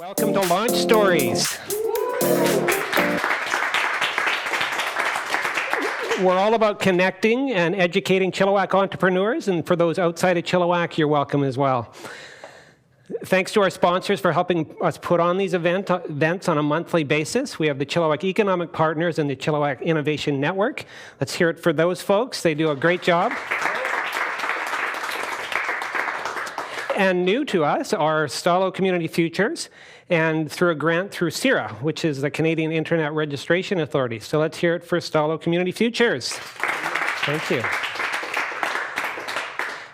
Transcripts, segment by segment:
Welcome to Launch Stories. We're all about connecting and educating Chilliwack entrepreneurs, and for those outside of Chilliwack, you're welcome as well. Thanks to our sponsors for helping us put on these events on a monthly basis. We have the Chilliwack Economic Partners and the Chilliwack Innovation Network. Let's hear it for those folks. They do a great job. And new to us are Stalo Community Futures, and through a grant through CIRA, which is the Canadian Internet Registration Authority. So let's hear it for Stalo Community Futures. Thank you.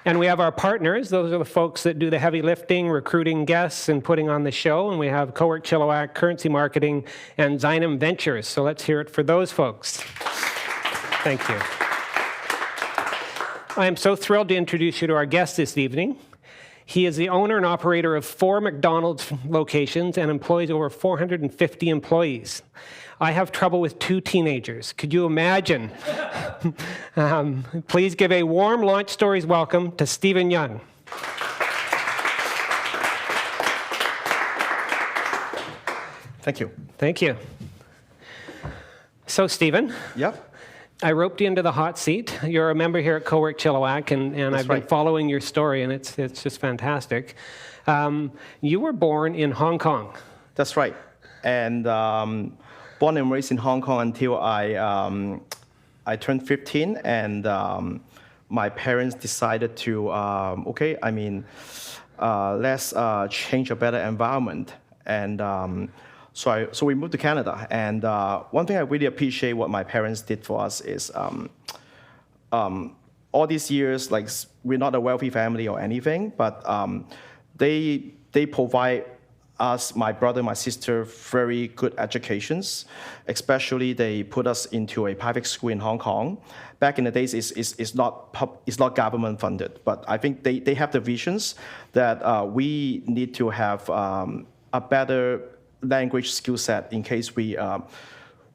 And we have our partners. Those are the folks that do the heavy lifting, recruiting guests, and putting on the show. And we have Cowork Chilliwack, Currency Marketing, and Zinum Ventures. So let's hear it for those folks. Thank you. I am so thrilled to introduce you to our guest this evening. He is the owner and operator of 4 McDonald's locations and employs over 450 employees. I have trouble with 2 teenagers. Could you imagine? Please give a warm Launch Stories welcome to Stephen Yeung. Thank you. Thank you. So, Stephen. Yep. I roped you into the hot seat. You're a member here at Cowork Chilliwack, and I've been following your story, and it's just fantastic. You were born in Hong Kong. That's right. And born and raised in Hong Kong until I turned 15, and my parents decided to, let's change a better environment. And so we moved to Canada, and one thing I really appreciate what my parents did for us is all these years, like, we're not a wealthy family or anything, but they provide us, my brother, my sister, very good educations. Especially they put us into a private school in Hong Kong. Back in the days, it's not government funded, but I think they have the visions that we need to have a better language skill set in case we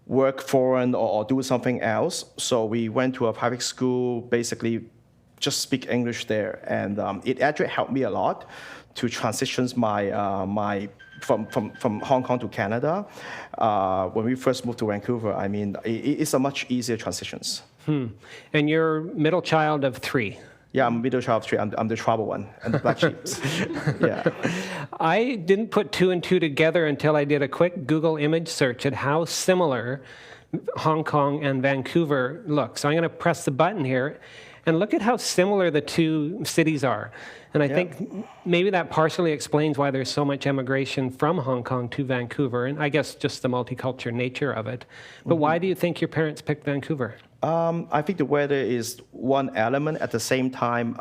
work foreign or do something else. So we went to a private school, basically just speak English there, and it actually helped me a lot to transition from Hong Kong to Canada. When we first moved to Vancouver, I mean, it's a much easier transitions. And you're middle child of 3. Yeah, I'm middle child of 3. I'm the trouble one and the black sheep. Yeah. I didn't put 2 and 2 together until I did a quick Google image search at how similar Hong Kong and Vancouver look. So I'm going to press the button here, and look at how similar the 2 cities are. And I think maybe that partially explains why there's so much emigration from Hong Kong to Vancouver, and I guess just the multicultural nature of it. But why do you think your parents picked Vancouver? I think the weather is one element. At the same time,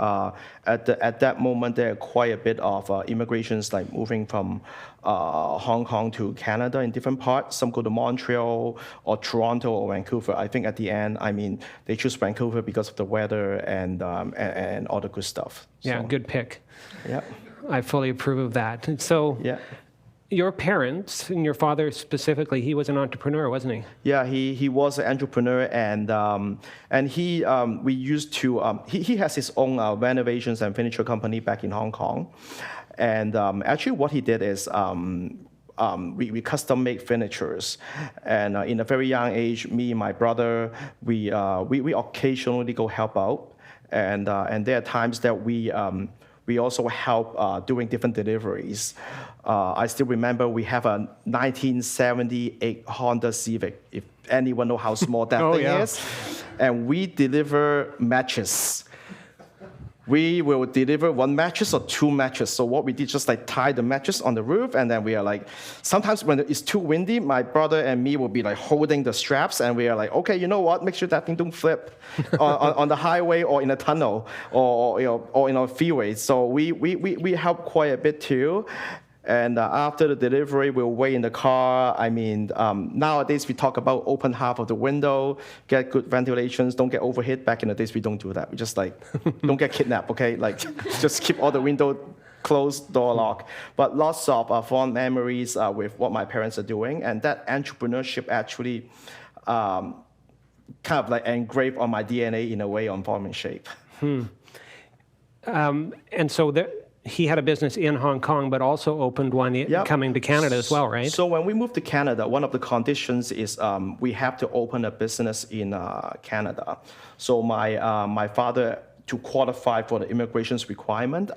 at that moment, there are quite a bit of immigrations, like moving from Hong Kong to Canada in different parts. Some go to Montreal or Toronto or Vancouver. I think at the end, I mean, they choose Vancouver because of the weather and all the good stuff. Yeah, good pick. Yeah, I fully approve of that. And so. Yeah. Your parents, and your father specifically, he was an entrepreneur, wasn't he? Yeah, he was an entrepreneur, and he has his own renovations and furniture company back in Hong Kong, and actually what he did is we custom make furnitures, and in a very young age, me and my brother, we occasionally go help out, and there are times that we also help doing different deliveries. I still remember we have a 1978 Honda Civic, if anyone know how small that thing is. And we deliver matches. We will deliver 1 mattress or 2 mattresses. So what we did, just like tie the mattress on the roof, and then we are like, sometimes when it's too windy, my brother and me will be like holding the straps, and we are like, okay, you know what? Make sure that thing don't flip on the highway or in a tunnel or in a freeway. So we help quite a bit too. And after the delivery, we'll wait in the car. I mean, nowadays we talk about open half of the window, get good ventilations, don't get overheat. Back in the days, we don't do that. We just like, don't get kidnapped, okay? Like, just keep all the window closed, door locked. But lots of fond memories with what my parents are doing. And that entrepreneurship actually kind of like engraved on my DNA in a way, on form and shape. And so he had a business in Hong Kong, but also opened one coming to Canada as well, right? So when we moved to Canada, one of the conditions is we have to open a business in Canada. So my father, to qualify for the immigration's requirement,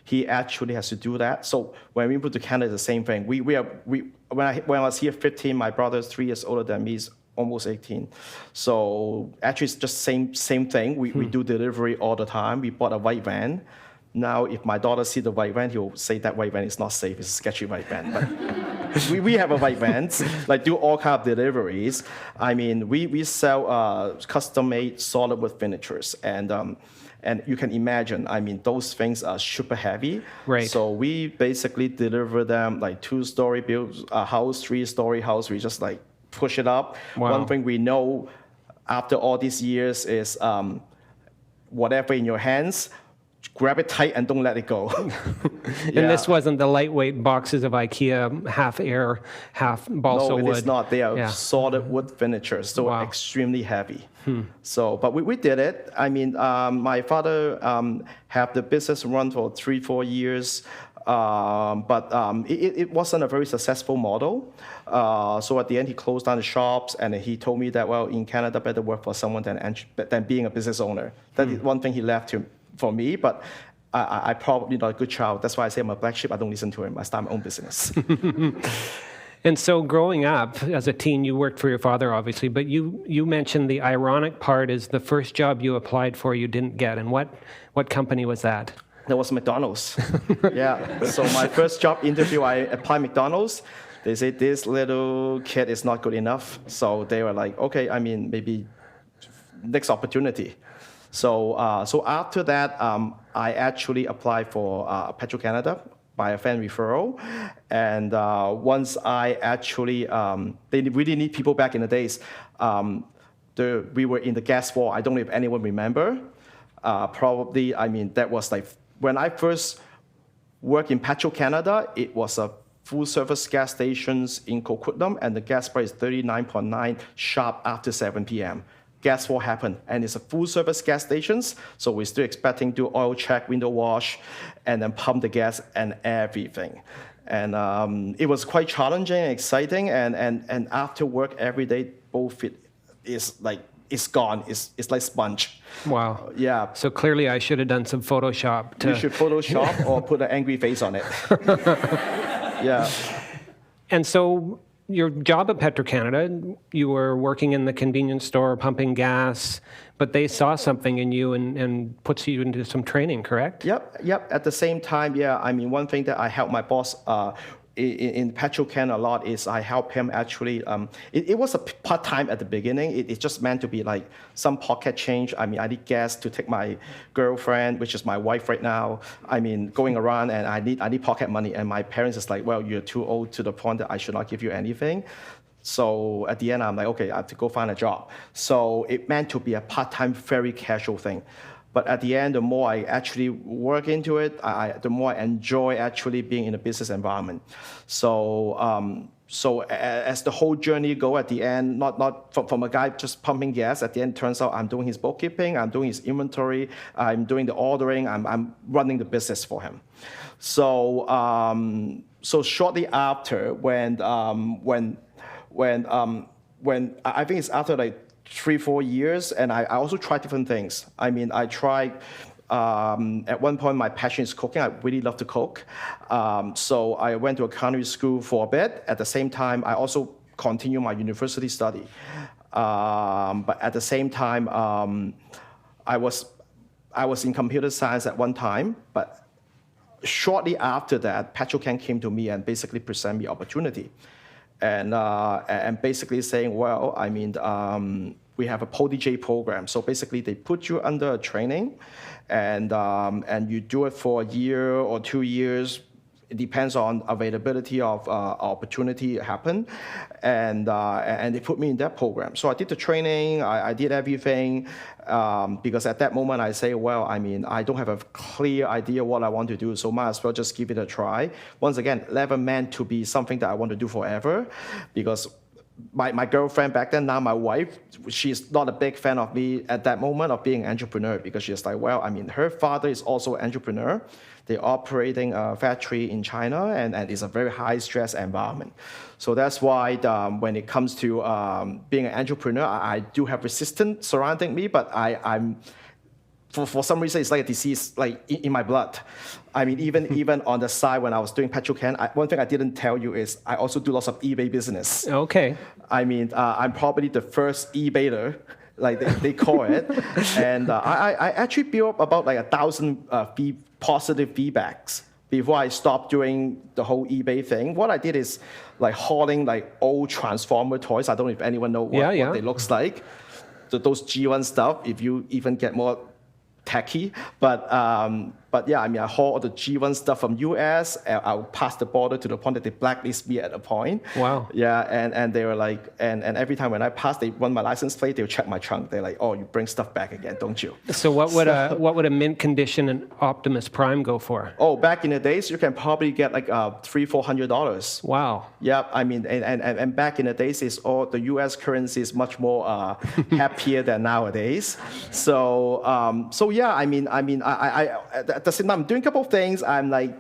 he actually has to do that. So when we moved to Canada, it's the same thing. When I was here 15, my brother's 3 years older than me, is almost 18. So actually, it's just same thing. We do delivery all the time. We bought a white van. Now, if my daughter sees the white van, he'll say that white van is not safe. It's a sketchy white van. But we have a white van, like do all kind of deliveries. I mean, we sell custom-made solid wood finishers, and you can imagine, I mean, those things are super heavy. Right. So we basically deliver them like 2-story build a house, 3-story house. We just like push it up. Wow. One thing we know after all these years is whatever in your hands, grab it tight and don't let it go. And this wasn't the lightweight boxes of IKEA, half air, half balsa wood. No, it is not. They are solid wood finishers, so extremely heavy. So, but we did it. I mean, my father had the business run for 3-4 years, but it wasn't a very successful model. So at the end, he closed down the shops, and he told me that, well, in Canada, better work for someone than being a business owner. That is one thing he left for me, but I probably not a good child. That's why I say I'm a black sheep. I don't listen to him. I start my own business. And so growing up as a teen, you worked for your father, obviously, but you mentioned the ironic part is the first job you applied for you didn't get. And what company was that? That was McDonald's. Yeah. So my first job interview, I applied McDonald's. They said this little kid is not good enough. So they were like, okay, I mean, maybe next opportunity. So after that, I actually applied for Petro-Canada by a fan referral. And once I actually, they really need people back in the days. We were in the gas war. I don't know if anyone remember. Probably, I mean, that was like, when I first worked in Petro-Canada, it was a full-service gas stations in Coquitlam, and the gas price is 39.9 sharp after 7 p.m. Gas war happened, and it's a full-service gas stations, so we're still expecting to do oil check, window wash, and then pump the gas and everything. And it was quite challenging and exciting, and after work every day, both feet is like, it's gone. It's like sponge. Wow. Yeah. So clearly I should have done some Photoshop. You should Photoshop or put an angry face on it. Yeah. And so your job at Petro-Canada, you were working in the convenience store, pumping gas, but they saw something in you and puts you into some training, correct? Yep. At the same time, yeah, I mean, one thing that I helped my boss in Petro-Can a lot is I help him actually, it was a part-time at the beginning. It's just meant to be like some pocket change. I mean, I need gas to take my girlfriend, which is my wife right now. I mean, going around, and I need pocket money. And my parents is like, well, you're too old to the point that I should not give you anything. So at the end, I'm like, okay, I have to go find a job. So it meant to be a part-time, very casual thing. But at the end, the more I actually work into it, the more I enjoy actually being in a business environment. So as the whole journey go, at the end, not from a guy just pumping gas, at the end, it turns out I'm doing his bookkeeping, I'm doing his inventory, I'm doing the ordering, I'm running the business for him. So shortly after, when I think it's after like 3-4 years, and I also tried different things. I mean, I tried, at one point, my passion is cooking. I really love to cook. So I went to a culinary school for a bit. At the same time, I also continue my university study. But at the same time, I was in computer science at one time, but shortly after that, Petro-Can came to me and basically presented me opportunity. And basically saying, well, I mean, we have a PODJ program. So basically, they put you under a training, and you do it for a year or 2 years. It depends on availability of opportunity happen, and they put me in that program. So I did the training, I did everything, because at that moment I say, well, I mean, I don't have a clear idea what I want to do, so might as well just give it a try. Once again, never meant to be something that I want to do forever, because my girlfriend back then, now my wife, she's not a big fan of me at that moment of being an entrepreneur because she's like, well, I mean, her father is also an entrepreneur. They're operating a factory in China, and it's a very high stress environment. So that's why when it comes to being an entrepreneur, I do have resistance surrounding me, but I'm for some reason, it's like a disease like in my blood. I mean, even on the side when I was doing Petrocan, one thing I didn't tell you is I also do lots of eBay business. Okay. I mean, I'm probably the first eBayer, like they call it. And I actually built up about like 1,000 positive feedbacks before I stopped doing the whole eBay thing. What I did is like hauling like old Transformer toys. I don't know if anyone know what they looks like. Those G1 stuff, if you even get more techy, but yeah, I mean, I haul all the G1 stuff from US. I'll pass the border to the point that they blacklist me at a point. Wow. Yeah, and they were like, and every time when I pass, they run my license plate. They'll check my trunk. They're like, oh, you bring stuff back again, don't you? So what would a mint condition and Optimus Prime go for? Oh, back in the days, you can probably get like $300-400. Wow. Yeah, I mean, and back in the days, the U.S. currency is much more happier than nowadays. So yeah, I mean, I at the same time, I'm doing a couple of things. I'm like,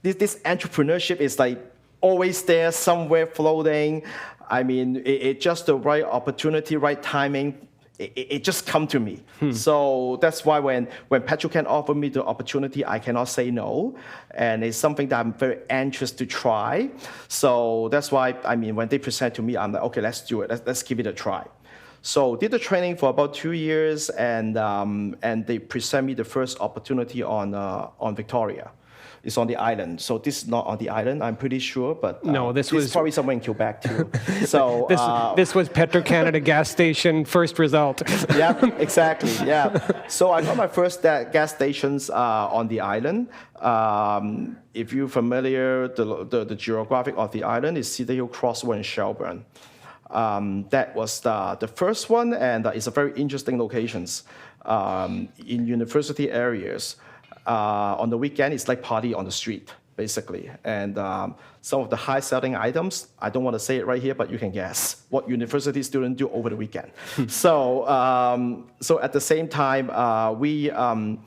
this entrepreneurship is like always there, somewhere floating. I mean, it's just the right opportunity, right timing. It just come to me. So that's why when Petrocan offered me the opportunity, I cannot say no. And it's something that I'm very anxious to try. So that's why, I mean, when they present to me, I'm like, okay, let's do it. Let's give it a try. So did the training for about 2 years, and they present me the first opportunity on Victoria. It's on the island. So this is not on the island, I'm pretty sure, but no, this was probably somewhere in Quebec too. So this was Petro-Canada gas station first result. Yeah, exactly. Yeah. So I got my first gas stations on the island. If you're familiar, the geographic of the island is Cedar Hill, Crossroads, and Shelburne. That was the first one, and it's a very interesting locations in university areas. On the weekend, it's like party on the street, basically. And some of the high-selling items, I don't want to say it right here, but you can guess what university students do over the weekend. So at the same time, we grow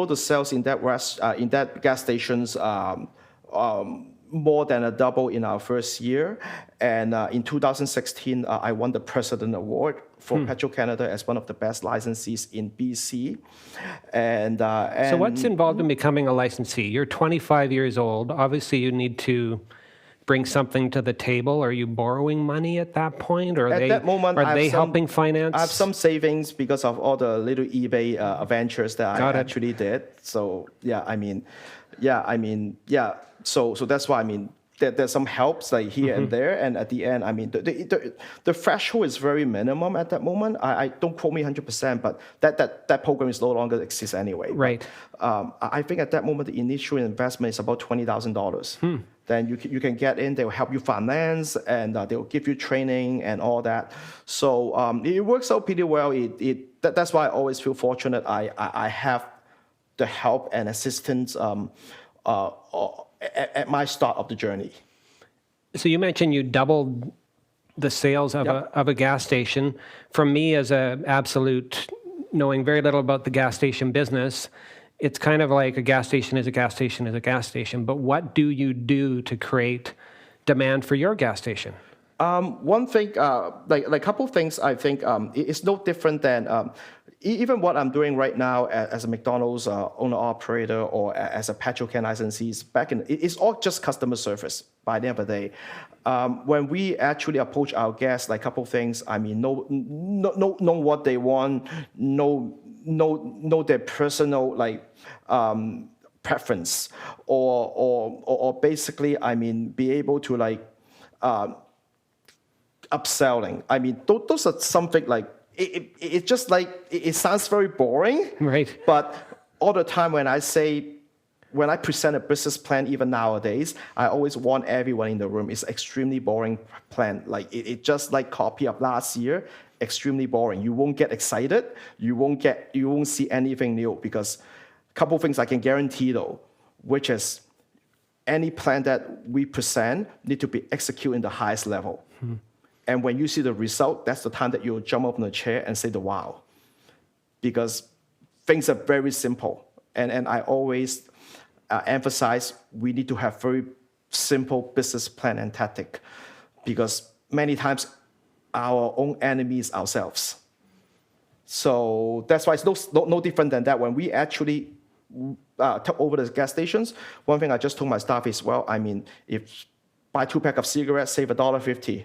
the sales in that gas stations more than a double in our first year. And in 2016, I won the President Award for Petro-Canada as one of the best licensees in BC. And so what's involved in becoming a licensee? You're 25 years old. Obviously, you need to bring something to the table. Are you borrowing money at that point? Or at that moment, are they helping finance? I have some savings because of all the little eBay ventures that I actually did. So So that's why, I mean, there's some helps like here and there, and at the end, I mean, the threshold is very minimum at that moment. I don't quote me 100%, but that program is no longer exists anyway. Right. But, I think at that moment the initial investment is about $20,000. Then you can get in. They will help you finance, and they will give you training and all that. So it works out pretty well. That's why I always feel fortunate. I have the help and assistance at my start of the journey. So you mentioned you doubled the sales of a gas station. From me, as a absolute knowing very little about the gas station business, it's kind of like a gas station is a gas station is a gas station. But what do you do to create demand for your gas station? One thing, like a couple of things, I think it's no different than even what I'm doing right now as a McDonald's owner-operator or as a Petrocan licensee. It's all just customer service by the end of the day. When we actually approach our guests, like a couple of things, I mean, know what they want, know their personal preference, or basically, I mean, be able to upselling. I mean, those are something like, it just like, it sounds very boring. Right. But all the time when I present a business plan, even nowadays, I always warn everyone in the room, it's extremely boring plan. Like it just like copy of last year, extremely boring. You won't get excited. You won't see anything new, because a couple of things I can guarantee though, which is any plan that we present need to be executed in the highest level. And when you see the result, that's the time that you'll jump up in the chair and say the wow. Because things are very simple. And I always emphasize we need to have very simple business plan and tactic. Because many times our own enemy is ourselves. So that's why it's no different than that. When we actually took over the gas stations, one thing I just told my staff is, well, I mean, if buy 2 packs of cigarettes, save $1.50.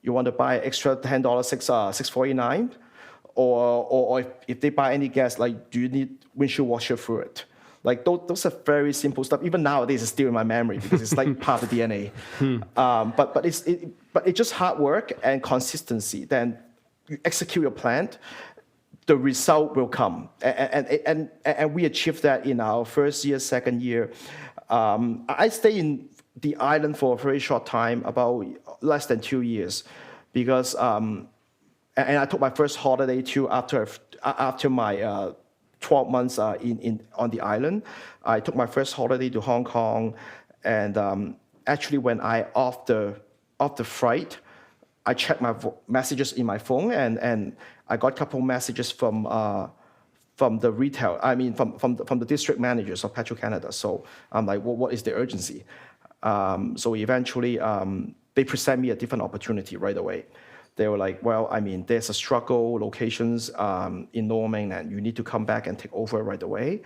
You want to buy extra $10, $6.49? Or if they buy any gas, like, do you need windshield washer for it? Like, those are very simple stuff. Even nowadays, it's still in my memory because it's like part of the DNA. But it's just hard work and consistency. Then you execute your plan, the result will come. And we achieved that in our first year, second year. I stayed in the island for a very short time, about less than 2 years, because and I took my first holiday too after my 12 months on the island. I took my first holiday to Hong Kong, and actually when I off the flight, I checked my messages in my phone, and I got a couple messages from the retail. I mean, from the district managers of Petro-Canada. So I'm like, well, what is the urgency? So eventually, they present me a different opportunity right away. They were like, well, I mean, there's a struggle locations in Norman, and you need to come back and take over right away.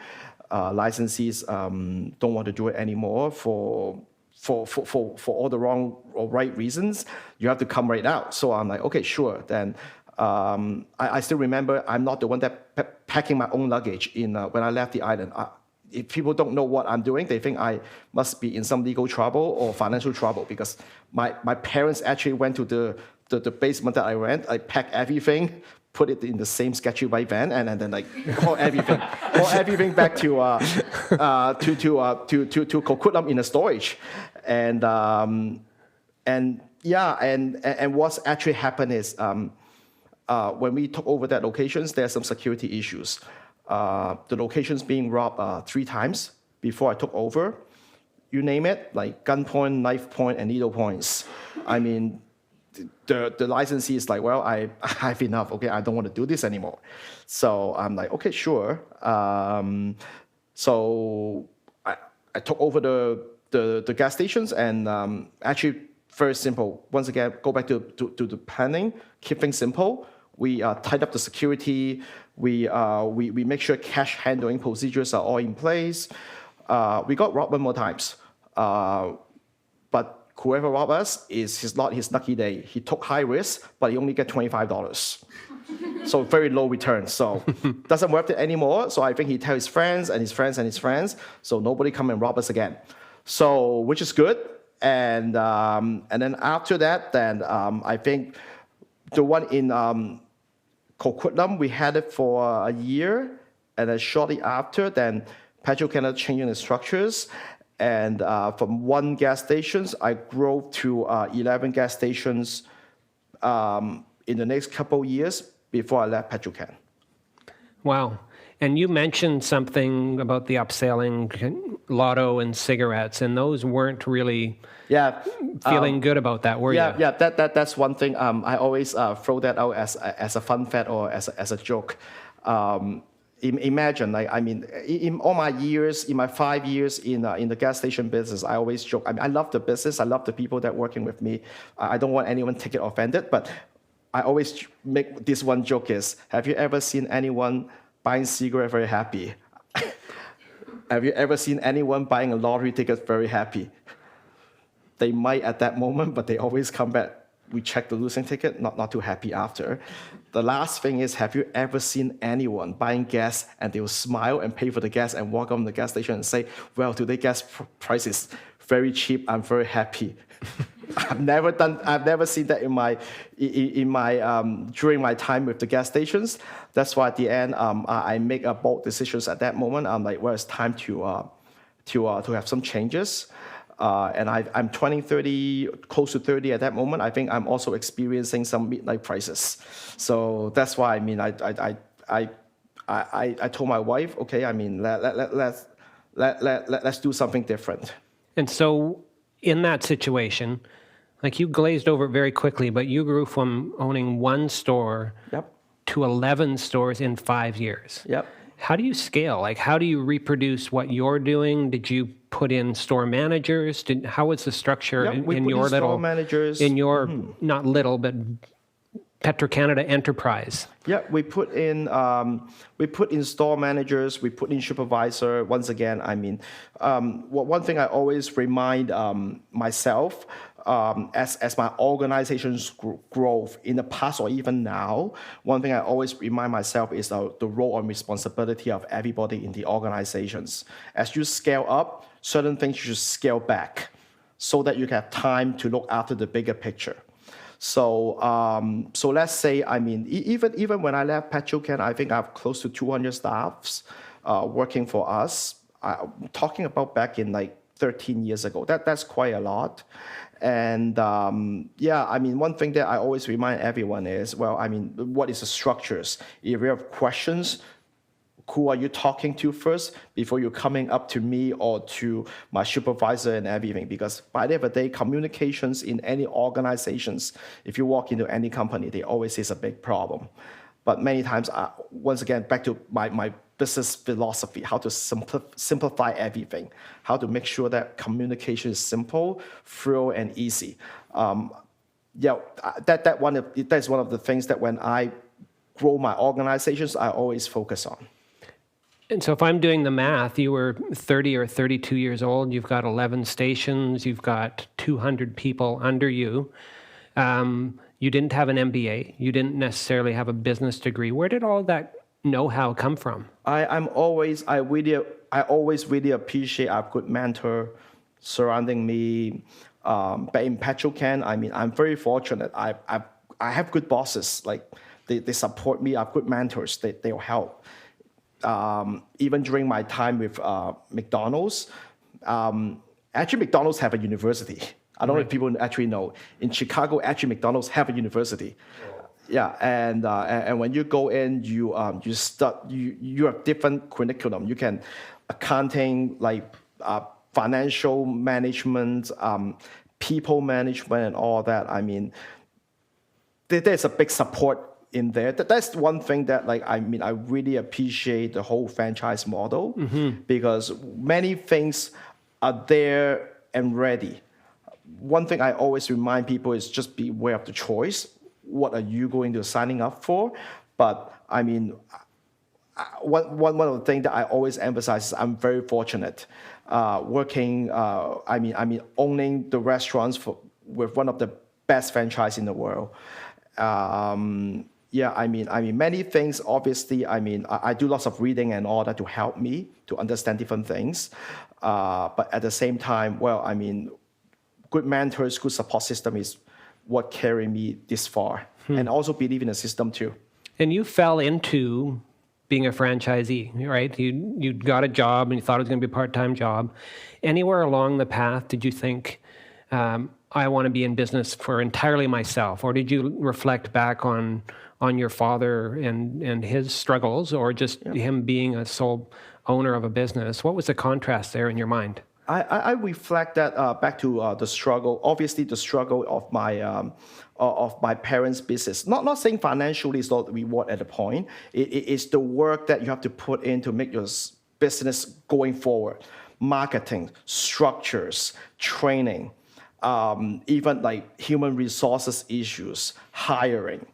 Licensees don't want to do it anymore for all the wrong or right reasons. You have to come right now. So I'm like, okay, sure. Then I still remember I'm not the one that packing my own luggage when I left the island. If people don't know what I'm doing, they think I must be in some legal trouble or financial trouble, because my parents actually went to the basement that I rent. I packed everything, put it in the same sketchy white van, and then like haul everything back to Coquitlam in a storage. And what's actually happened is when we took over that locations, there's some security issues. The locations being robbed 3 times before I took over. You name it, like gunpoint, knife point, and needle points. I mean, the licensee is like, well, I've enough. Okay, I don't want to do this anymore. So I'm like, okay, sure. So I took over the gas stations, and actually very simple. Once again, go back to the planning, keep things simple. We tied up the security. We make sure cash handling procedures are all in place. We got robbed one more times, but whoever robbed us is not his lucky day. He took high risk, but he only get $25. So very low return. So doesn't worth it anymore. So I think he tell his friends and his friends and his friends. So nobody come and rob us again. So which is good. And then after that, I think the one in Coquitlam, we had it for a year, and then shortly after, then Petro-Canada changing the structures, and from 1 gas stations, I grew to 11 gas stations in the next couple of years before I left Petro-Can. Wow. And you mentioned something about the upselling, lotto and cigarettes, and those weren't really feeling good about that, were you? Yeah, that's one thing. I always throw that out as a fun fact or as a joke. Imagine, like, I mean, in all my years, in my 5 years in the gas station business, I always joke. I mean, I love the business. I love the people that working with me. I don't want anyone to get offended, but I always make this one joke is, have you ever seen anyone buying cigarette very happy? Have you ever seen anyone buying a lottery ticket very happy? They might at that moment, but they always come back. We check the losing ticket, not too happy after. The last thing is, have you ever seen anyone buying gas and they will smile and pay for the gas and walk on the gas station and say, well, today gas price is very cheap, I'm very happy. I've never seen that during my time with the gas stations. That's why at the end, I make a bold decisions at that moment. I'm like, well, it's time to have some changes. And I'm turning 30, close to 30 at that moment. I think I'm also experiencing some midlife crisis. So that's why, I mean, I told my wife, okay, I mean, let's do something different. And so in that situation, like you glazed over it very quickly, but you grew from owning one store Yep. to 11 stores in 5 years. Yep. How do you scale? Like, how do you reproduce what you're doing? Did you put in store managers? How was the structure Yep, we in put your in store managers. in your, not little, but Petro-Canada enterprise? Yeah, we put in store managers, we put in supervisor. Once again, I mean, one thing I always remind myself as my organization's growth in the past or even now, one thing I always remind myself is the role and responsibility of everybody in the organizations. As you scale up, certain things you should scale back so that you can have time to look after the bigger picture. So let's say, I mean, even when I left Petrocan, I think I have close to 200 staffs working for us. I'm talking about back in like 13 years ago. That's quite a lot. And yeah, I mean, one thing that I always remind everyone is, well, I mean, what is the structures? If you have questions, who are you talking to first before you're coming up to me or to my supervisor and everything? Because by the end of the day, communications in any organizations, if you walk into any company, they always is a big problem. But many times, once again, back to my business philosophy, how to simplify everything, how to make sure that communication is simple, thorough, and easy. Yeah, that's one of the things that when I grow my organizations, I always focus on. And so if I'm doing the math, you were 30 or 32 years old, you've got 11 stations, you've got 200 people under you. You didn't have an MBA, you didn't necessarily have a business degree. Where did all that know-how come from? I always really appreciate a good mentor surrounding me. But in Petrocan, I mean, I'm very fortunate. I have good bosses, like they support me. I have good mentors, they'll help. Even during my time with McDonald's, actually McDonald's have a university. I don't know if people actually know. In Chicago, actually McDonald's have a university. Yeah, and when you go in, you have different curriculum. You can accounting, like financial management, people management, and all that. I mean, there's a big support in there. That's one thing that, like, I mean, I really appreciate the whole franchise model because many things are there and ready. One thing I always remind people is just be aware of the choice. What are you going to signing up for? But I mean, one of the things that I always emphasize is I'm very fortunate working. I mean, owning the restaurants with one of the best franchise in the world. Yeah, I mean, many things. Obviously, I mean, I do lots of reading and all that to help me to understand different things. But at the same time, well, I mean, good mentors, good support system is what carried me this far, and also believe in the system too. And you fell into being a franchisee, right? You got a job and you thought it was going to be a part-time job. Anywhere along the path, did you think, I want to be in business for entirely myself? Or did you reflect back on your father and his struggles, or just him being a sole owner of a business? What was the contrast there in your mind? I reflect that back to the struggle. Obviously, the struggle of my parents' business. Not saying financially is not the reward at the point. It's the work that you have to put in to make your business going forward. Marketing, structures, training, even like human resources issues, hiring,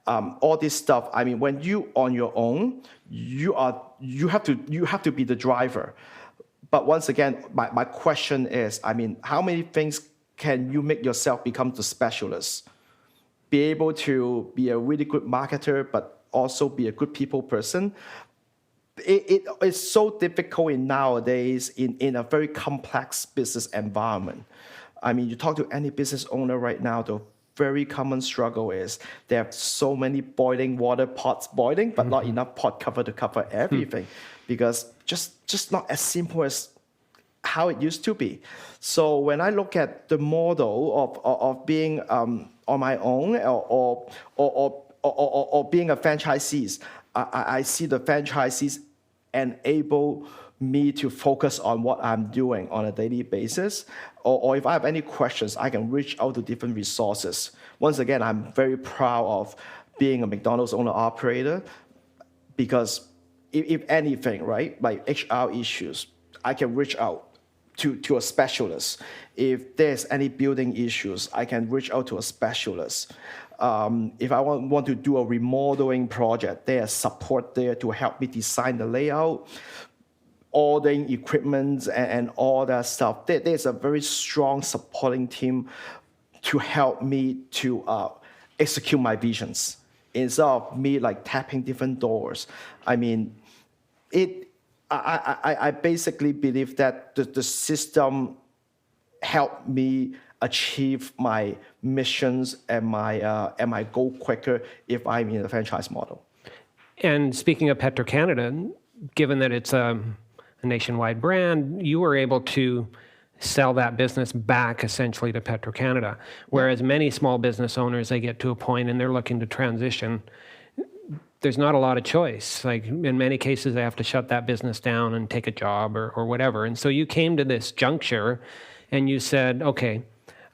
all this stuff. I mean, when you on your own, you have to be the driver. But once again, my question is, I mean, how many things can you make yourself become the specialist? Be able to be a really good marketer, but also be a good people person. It's so difficult nowadays in a very complex business environment. I mean, you talk to any business owner right now, the very common struggle is they have so many boiling water pots boiling, but not enough pot cover to cover everything. Because just not as simple as how it used to be. So when I look at the model of being on my own or being a franchisee, I see the franchisees enable me to focus on what I'm doing on a daily basis. Or if I have any questions, I can reach out to different resources. Once again, I'm very proud of being a McDonald's owner-operator because if anything, right, like HR issues, I can reach out to a specialist. If there's any building issues, I can reach out to a specialist. If I want to do a remodeling project, there's support there to help me design the layout, ordering equipment, and all that stuff. There's a very strong supporting team to help me to execute my visions instead of me like tapping different doors. I mean, I basically believe that the system helped me achieve my missions and my goal quicker if I'm in a franchise model. And speaking of Petro-Canada, given that it's a nationwide brand, you were able to sell that business back essentially to Petro-Canada. Whereas many small business owners, they get to a point and they're looking to transition. There's not a lot of choice. Like in many cases, they have to shut that business down and take a job or whatever. And so you came to this juncture and you said, okay,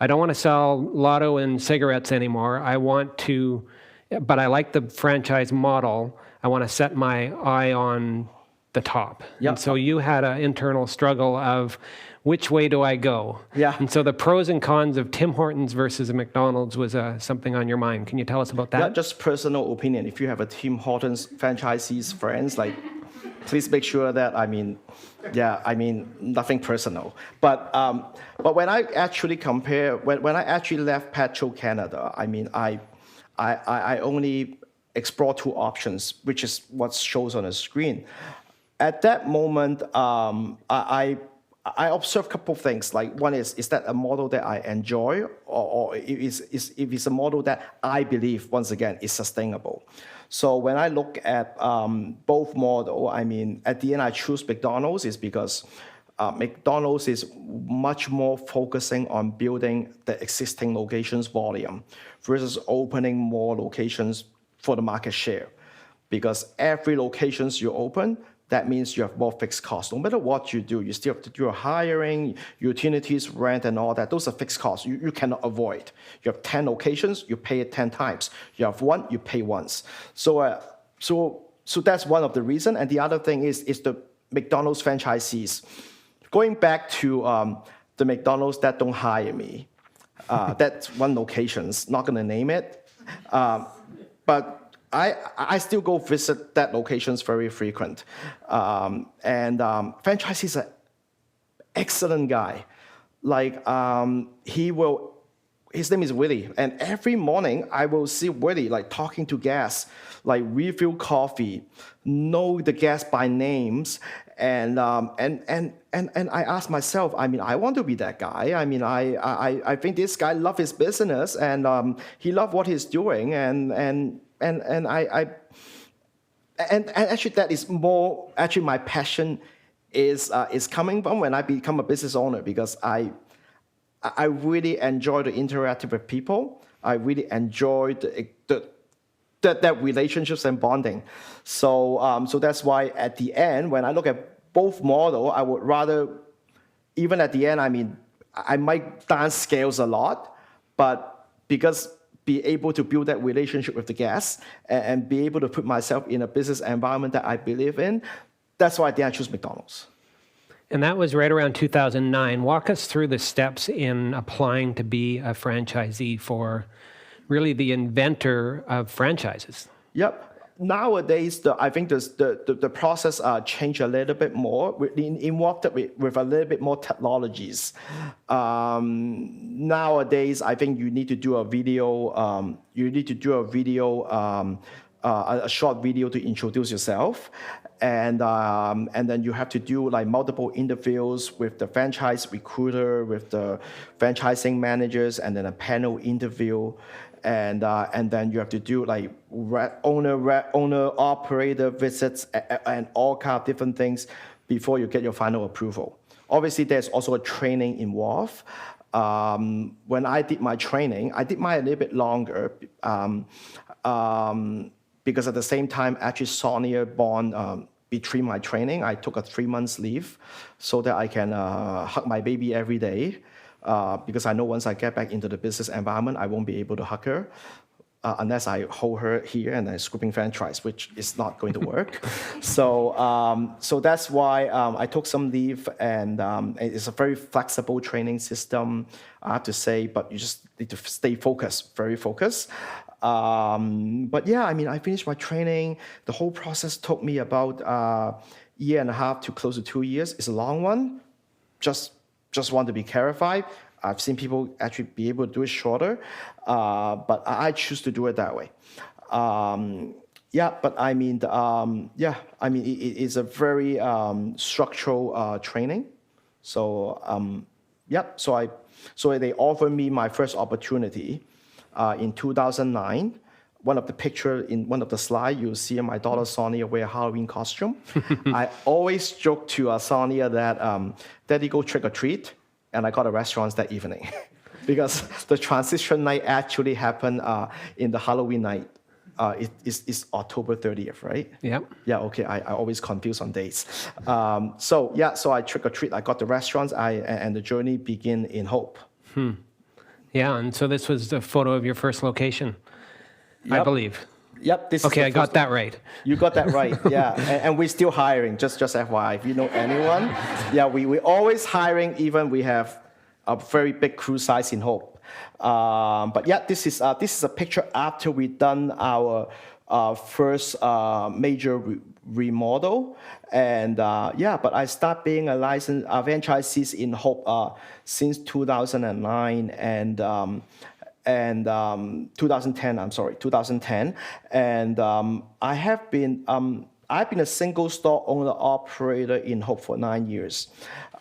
I don't want to sell lotto and cigarettes anymore. But I like the franchise model. I want to set my eye on the top. Yep. And so you had an internal struggle of which way do I go? Yeah. And so the pros and cons of Tim Hortons versus a McDonald's was something on your mind. Can you tell us about that? Yeah, just personal opinion. If you have a Tim Hortons franchisees friends, like, please make sure that, nothing personal. But when I actually compare, when I actually left Petro-Canada, I only explored two options, which is what shows on the screen. At that moment, I observed a couple of things. Like one is that a model that I enjoy, or if it's a model that I believe, once again, is sustainable. So when I look at both models, at the end I choose McDonald's is because McDonald's is much more focusing on building the existing locations volume versus opening more locations for the market share. Because every locations you open, that means you have more fixed costs. No matter what you do, you still have to do your hiring, utilities, rent, and all that. Those are fixed costs you cannot avoid. You have 10 locations, you pay it 10 times. You have one, you pay once. So that's one of the reasons. And the other thing is the McDonald's franchisees. Going back to the McDonald's that don't hire me, that's one locations, not going to name it. But I still go visit that locations very frequent. Franchisees are excellent guy. Like his name is Willie, and every morning I will see Willie like talking to guests, like refill coffee, know the guests by names, and I ask myself, I want to be that guy. I think this guy loves his business and he loves what he's doing, and actually that is more actually my passion is coming from when I become a business owner, because I really enjoy the interactive with people. I really enjoy that relationships and bonding. So that's why at the end, when I look at both model, I would rather, even at the end, I might downscale a lot, but because be able to build that relationship with the guests and be able to put myself in a business environment that I believe in, that's why I choose McDonald's. And that was right around 2009. Walk us through the steps in applying to be a franchisee for really the inventor of franchises. Yep. Nowadays, I think the process changed a little bit more, involved with a little bit more technologies. Nowadays, I think you need to do a video. A short video to introduce yourself, and then you have to do like multiple interviews with the franchise recruiter, with the franchising managers, and then a panel interview. And then you have to do like owner operator visits and all kind of different things before you get your final approval. Obviously, there's also a training involved. When I did my training, I did mine a little bit longer because at the same time, actually Sonia born between my training, I took a 3 months leave so that I can hug my baby every day. Because I know once I get back into the business environment, I won't be able to hug her unless I hold her here and I'm scooping French fries, which is not going to work. So that's why I took some leave, and it's a very flexible training system, I have to say, but you just need to stay focused, very focused. But yeah, I mean, I finished my training. The whole process took me about a year and a half to close to 2 years. It's a long one. Just want to be clarified. I've seen people actually be able to do it shorter, but I choose to do it that way. But I mean, it's a very structural training. So they offered me my first opportunity in 2009. One of the picture in one of the slides, you'll see my daughter Sonia wear a Halloween costume. I always joke to Sonia that Daddy go trick or treat, and I got a restaurant that evening, because the transition night actually happened in the Halloween night. It's October 30th, right? Yeah. Yeah. Okay. I always confuse on dates. So I trick or treat. I got the restaurants. And the journey began in Hope. Yeah, and so this was the photo of your first location. I believe. Yep. This okay, is I got that right. You got that right. Yeah, and we're still hiring. Just FYI, if you know anyone, yeah, we always hiring. Even we have a very big crew size in Hope. But yeah, this is a picture after we done our first major remodel, and but I start being a licensed franchisee in Hope since 2009 and 2010. I'm sorry, 2010, and I've been a single store owner operator in Hope for 9 years,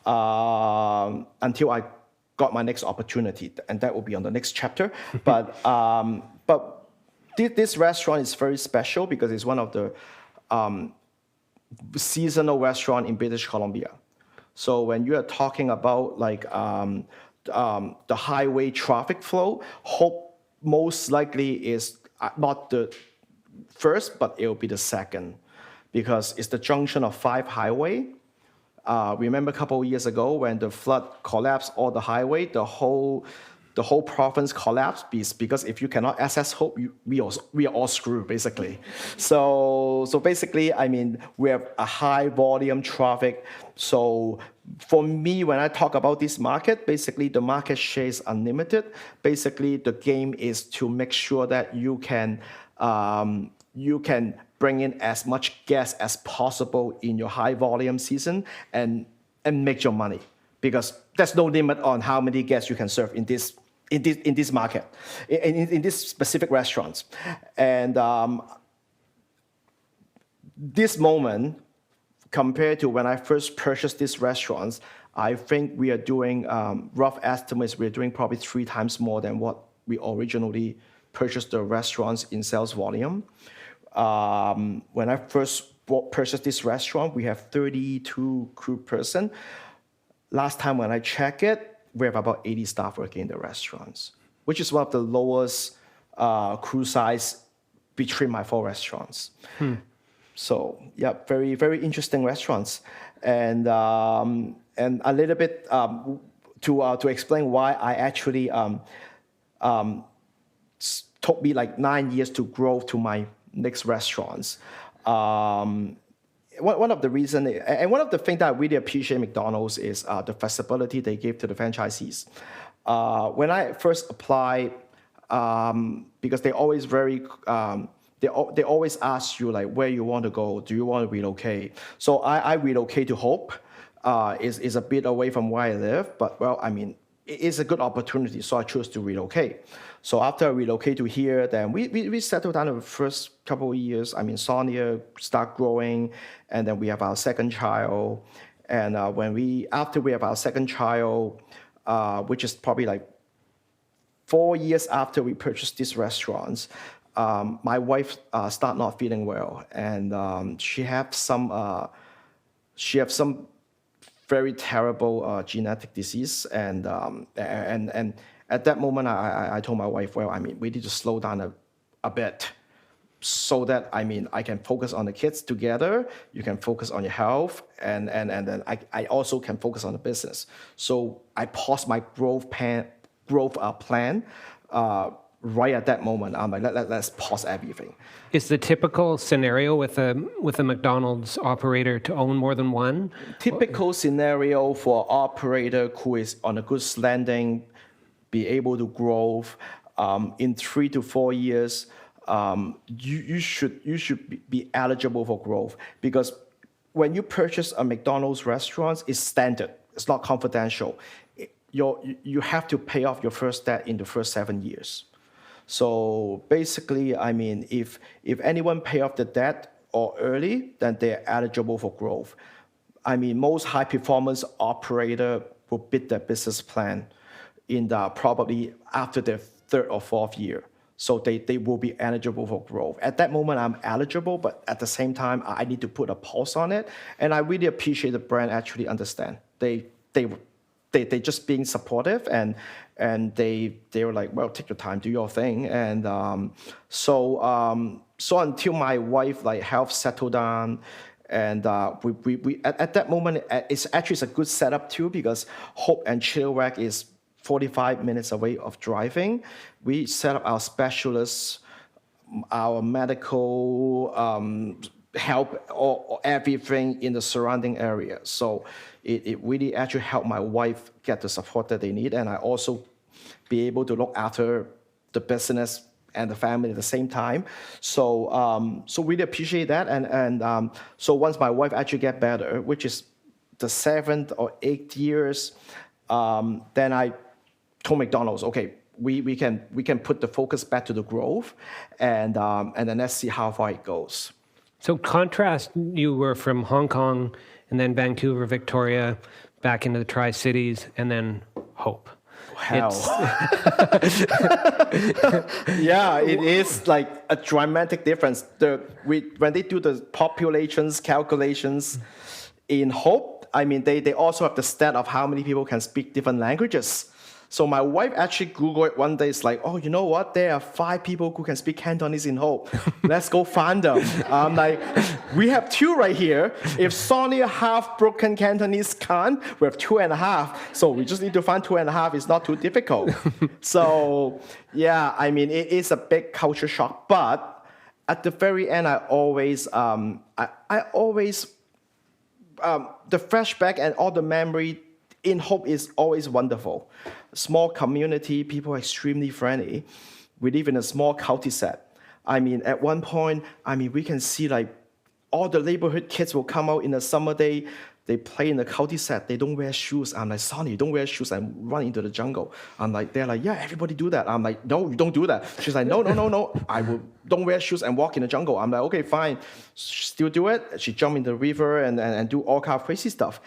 until I got my next opportunity, and that will be on the next chapter. But this restaurant is very special because it's one of the seasonal restaurant in British Columbia. So when you are talking about like the highway traffic flow, Hope most likely is not the first, but it will be the second, because it's the junction of 5 highway. Remember a couple of years ago when the flood collapsed all the highway, the whole province collapsed, because if you cannot access Hope, we are all screwed basically. So basically, I mean, we have a high volume traffic. So for me, when I talk about this market, basically the market share is unlimited. Basically, the game is to make sure that you can bring in as much guests as possible in your high volume season and make your money, because there's no limit on how many guests you can serve in this market, in this specific restaurants. And this moment, compared to when I first purchased these restaurants, I think we are doing, rough estimates, we're doing probably 3 times more than what we originally purchased the restaurants in sales volume. When I first purchased this restaurant, we have 32 crew person. Last time when I check it, we have about 80 staff working in the restaurants, which is one of the lowest crew size between my 4 restaurants. So yeah, very, very interesting restaurants. And a little bit to explain why I actually took me like 9 years to grow to my next restaurants. One of the reasons, and one of the things that I really appreciate McDonald's is the flexibility they give to the franchisees. When I first applied, because they always they always ask you like where you want to go. Do you want to relocate? So I relocate to Hope. Is a bit away from where I live, but well, I mean, it is a good opportunity, so I chose to relocate. So after I relocate to here, then we settled down in the first couple of years. I mean, Sonia start growing, and then we have our second child. And after we have our second child, which is probably like 4 years after we purchased these restaurants, my wife start not feeling well, and she have some very terrible genetic disease, and at that moment I told my wife, well, I mean, we need to slow down a bit, so that, I can focus on the kids together. You can focus on your health, and then I also can focus on the business. So I paused my growth plan right at that moment. I'm like, let's pause everything. Is the typical scenario with a McDonald's operator to own more than one? Typical scenario for operator who is on a good standing, be able to grow in 3 to 4 years. You should be eligible for growth, because when you purchase a McDonald's restaurant, it's standard. It's not confidential. You have to pay off your first debt in the first 7 years. So basically, if anyone pay off the debt or early, then they're eligible for growth. Most high performance operator will beat their business plan in probably after their 3rd or 4th year. So they will be eligible for growth. At that moment, I'm eligible, but at the same time, I need to put a pause on it. And I really appreciate the brand actually understand. They just being supportive, and they were like, well, take your time, do your thing. And so until my wife health settled down, and we at that moment, it's a good setup too, because Hope and Chilliwack is 45 minutes away of driving. We set up our specialists, our medical help, or everything in the surrounding area. So it really actually helped my wife get the support that they need, and I also be able to look after the business and the family at the same time. So really appreciate that. And so once my wife actually get better, which is the 7th or 8th years, then I told McDonald's, okay, we can put the focus back to the growth, and then let's see how far it goes. So contrast, you were from Hong Kong and then Vancouver, Victoria, back into the Tri-Cities, and then Hope. Hell. Yeah, it is like a dramatic difference. When they do the populations calculations in Hope, they also have the stat of how many people can speak different languages. So my wife actually Googled it one day. It's like, oh, you know what? There are 5 people who can speak Cantonese in Hope. Let's go find them. I'm like, we have 2 right here. If Sonia half-broken Cantonese can't, we have 2.5. So we just need to find 2.5. It's not too difficult. So yeah, it is a big culture shock. But at the very end, I always the flashback and all the memory in Hope is always wonderful. Small community, people are extremely friendly. We live in a small cul-de-sac. At one point, we can see all the neighborhood kids will come out in a summer day. They play in the cul-de-sac. They don't wear shoes. I'm like, Sonny, don't wear shoes and run into the jungle. They're like, yeah, everybody do that. I'm like, no, you don't do that. She's like, no. Don't wear shoes and walk in the jungle. I'm like, okay, fine. Still do it. She jumped in the river and do all kind of crazy stuff.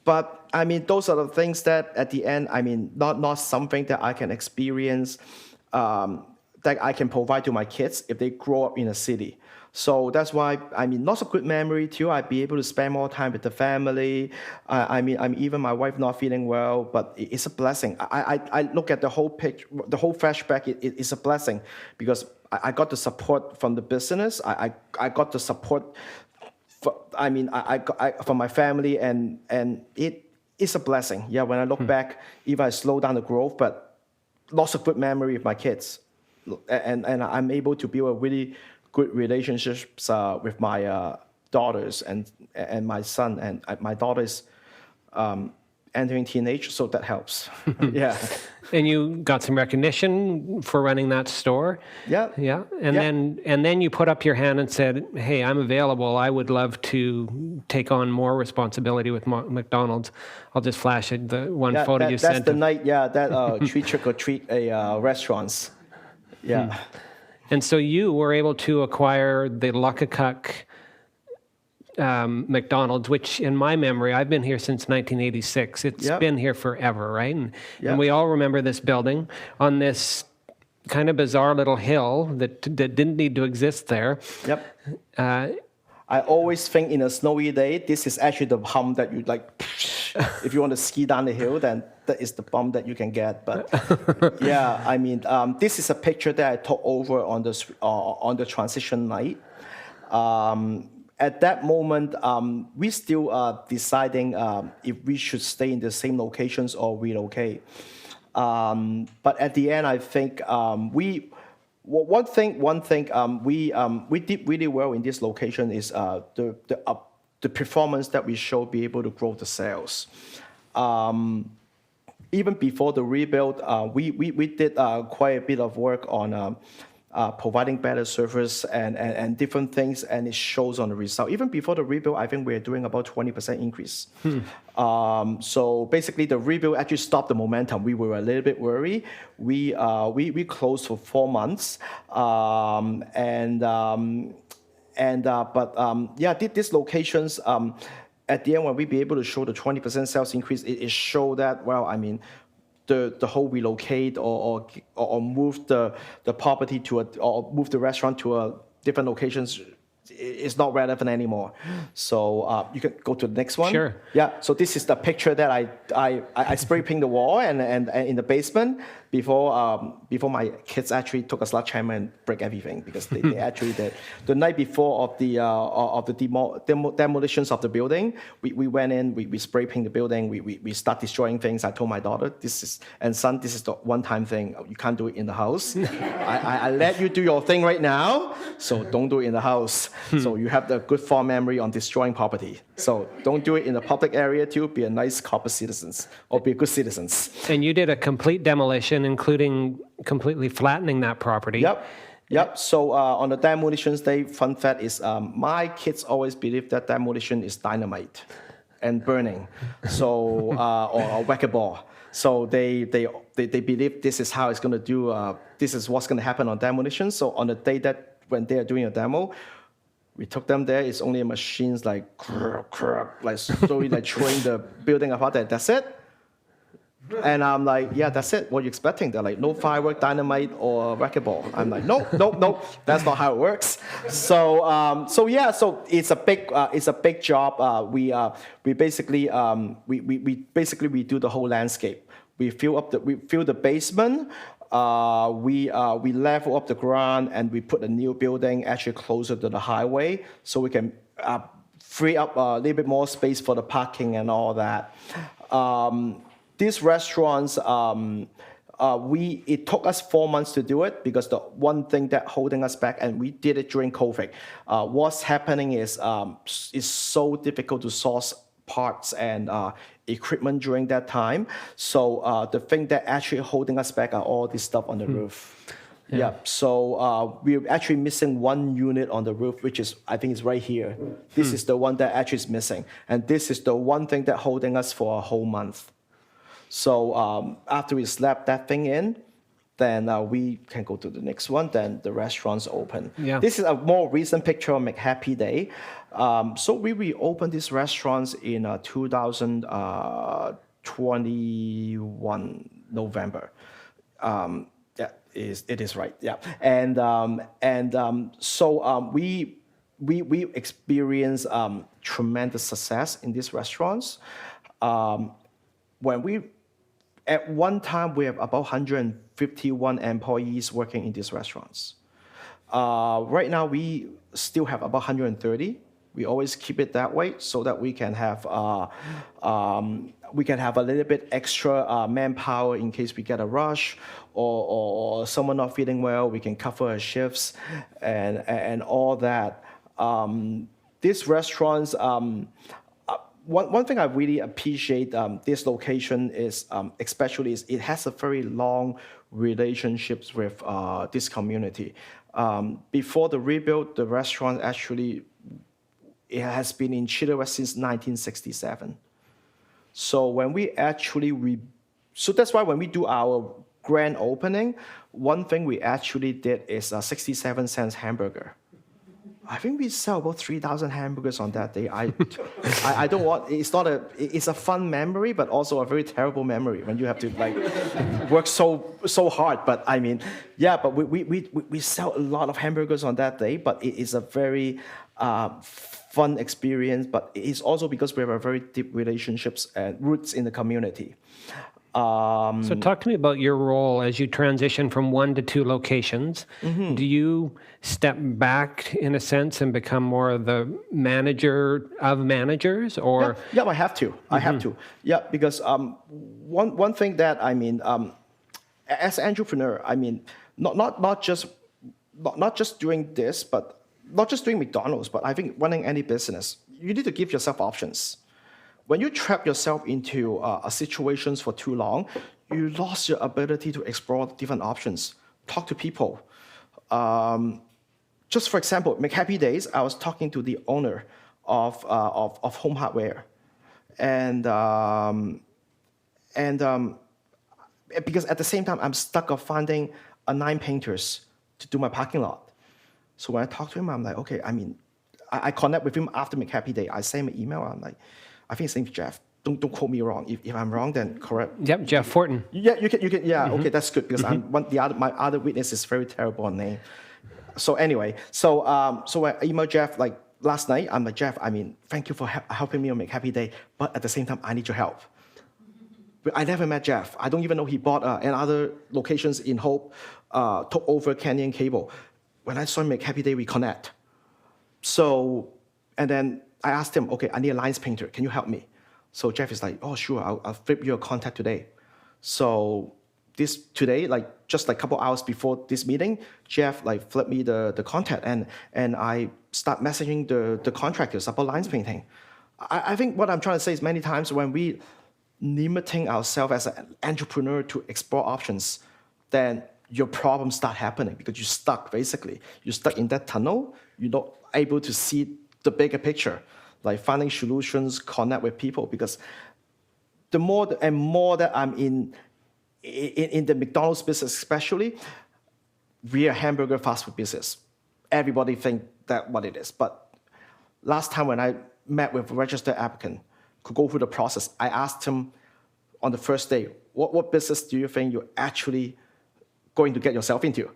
But those are the things that at the end, not something that I can experience, that I can provide to my kids if they grow up in a city. So that's why, lots of good memory too. I'd be able to spend more time with the family. Even my wife not feeling well, but it's a blessing. I look at the whole picture, the whole flashback. It's a blessing, because I got the support from the business. I got the support. From my family, and it is a blessing. Yeah, when I look back, even I slow down the growth, but lots of good memory with my kids, and I'm able to build a really good relationships with my daughters and my son, and my daughter is entering teenage, so that helps. Yeah. And you got some recognition for running that store. Yeah. Yeah. And then you put up your hand and said, hey, I'm available. I would love to take on more responsibility with McDonald's. I'll just flash it, the one photo you sent. That's the night, that trick or treat restaurants. Yeah. And so you were able to acquire the Luckakuk McDonald's, which in my memory, I've been here since 1986. It's been here forever, right? And we all remember this building on this kind of bizarre little hill that didn't need to exist there. Yep. I always think in a snowy day, this is actually the hump that you like. If you want to ski down the hill, then that is the bump that you can get. But yeah, I mean, this is a picture that I took over on the transition night. At that moment, we still are deciding if we should stay in the same locations or relocate. But at the end, I think we did really well in this location is the performance that we showed be able to grow the sales. Even before the rebuild, we did quite a bit of work on providing better service and different things, and it shows on the result. Even before the rebuild, I think we're doing about 20% increase. So basically, the rebuild actually stopped the momentum. We were a little bit worried. We closed for 4 months, these locations. At the end, when we be able to show the 20% sales increase, it showed that, well, I mean, the whole relocate or move the property or move the restaurant to a different locations is not relevant anymore. So you can go to the next one. Sure. Yeah. So this is the picture that I spray paint the wall and in the basement before my kids actually took a sledgehammer and break everything, because they actually did. The night before of the demolitions of the building, we went in, we spray paint the building, we start destroying things. I told my daughter, son, this is the one-time thing. You can't do it in the house. I let you do your thing right now, so don't do it in the house. So you have the good fond memory on destroying property. So don't do it in the public area too. Be a nice corporate citizens or be good citizens. And you did a complete demolition, including completely flattening that property. Yep. So on the demolitions day, fun fact is my kids always believe that demolition is dynamite and burning, so or whack a ball. So they believe this is how it's going to do. This is what's going to happen on demolition. So on the day that when they are doing a demo, we took them there. It's only machines like slowly like throwing the building apart. That's it. And I'm like, yeah, that's it. What are you expecting? They're like, no firework, dynamite, or racquetball. I'm like, no, that's not how it works. So it's a big job. We basically do the whole landscape. We fill the basement. We level up the ground, and we put a new building actually closer to the highway, so we can free up a little bit more space for the parking and all that. These restaurants, it took us 4 months to do it, because the one thing that holding us back, and we did it during COVID. What's happening is it's so difficult to source parts and equipment during that time. So the thing that actually holding us back are all this stuff on the roof. Yeah. So we're actually missing one unit on the roof, which is, I think, is right here. This is the one that actually is missing, and this is the one thing that holding us for a whole month. So after we slap that thing in, then we can go to the next one. Then the restaurant's open. Yeah. This is a more recent picture of McHappy Day. So we reopened these restaurants in 2021 November. It is right. Yeah. So we experience tremendous success in these restaurants. At one time, we have about 151 employees working in these restaurants. Right now, we still have about 130. We always keep it that way so that we can have a little bit extra manpower in case we get a rush or someone not feeling well. We can cover our shifts and all that. These restaurants. One thing I really appreciate this location is, especially, is it has a very long relationships with this community. Before the rebuild, the restaurant actually, it has been in Chilliwack since 1967. So when we actually so that's why when we do our grand opening, one thing we actually did is a 67-cent hamburger. I think we sell about 3,000 hamburgers on that day. I don't want. It's a fun memory, but also a very terrible memory when you have to like work so hard. But I mean, yeah. But we sell a lot of hamburgers on that day. But it is a very fun experience, but it's also because we have a very deep relationships and roots in the community. So talk to me about your role as you transition from 1 to 2 locations. Do you step back in a sense and become more of the manager of managers, or? Yeah, I have to. I have to. Yeah, because one thing that as an entrepreneur, not just doing this, but not just doing McDonald's, but I think running any business, you need to give yourself options. When you trap yourself into a situations for too long, you lost your ability to explore different options, talk to people. Just for example, McHappy Days, I was talking to the owner of Home Hardware, and because at the same time I'm stuck of finding 9 painters to do my parking lot. So when I talk to him, I'm like, okay, I connect with him after McHappy Day. I send him an email. I'm like, I think his name's Jeff. Don't quote me wrong. If I'm wrong, then correct. Yep, Jeff Fortin. Yeah, you can. Yeah, okay, that's good because my other witness is very terrible on name. So anyway, so I emailed Jeff like last night. I'm like, Jeff, thank you for helping me on McHappy Day, but at the same time, I need your help. I never met Jeff. I don't even know he bought another locations in Hope, took over Canyon Cable. When I saw him McHappy Day, we connect. So, and then I asked him, okay, I need a lines painter. Can you help me? So Jeff is like, oh, sure, I'll flip you a contact today. So today, just a couple hours before this meeting, Jeff flipped me the contact and I start messaging the contractors about lines painting. I think what I'm trying to say is many times when we limiting ourselves as an entrepreneur to explore options, then your problems start happening because you're stuck, basically. You're stuck in that tunnel. You're not able to see the bigger picture, like finding solutions, connect with people. Because the more and more that I'm in the McDonald's business especially, we are a hamburger fast food business. Everybody think that what it is. But last time when I met with a registered applicant, could go through the process, I asked him on the first day, what business do you think you're actually going to get yourself into?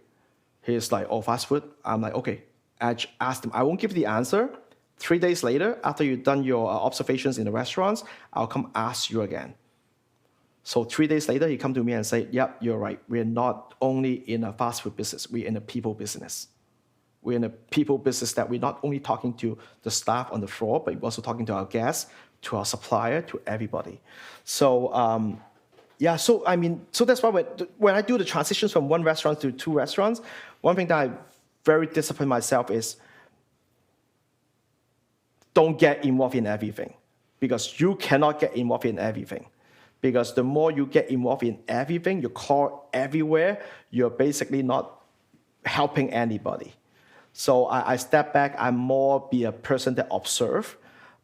He's like, oh, fast food. I'm like, okay. I asked him, I won't give the answer. 3 days later, after you've done your observations in the restaurants, I'll come ask you again. So 3 days later, he come to me and say, yep, you're right. We're not only in a fast food business, we're in a people business. We're in a people business that we're not only talking to the staff on the floor, but we're also talking to our guests, to our supplier, to everybody. So, so that's why when I do the transitions from one restaurant to 2 restaurants, one thing that I very discipline myself is don't get involved in everything, because you cannot get involved in everything. Because the more you get involved in everything, you call everywhere, you're basically not helping anybody. So I step back, I more be a person that observe,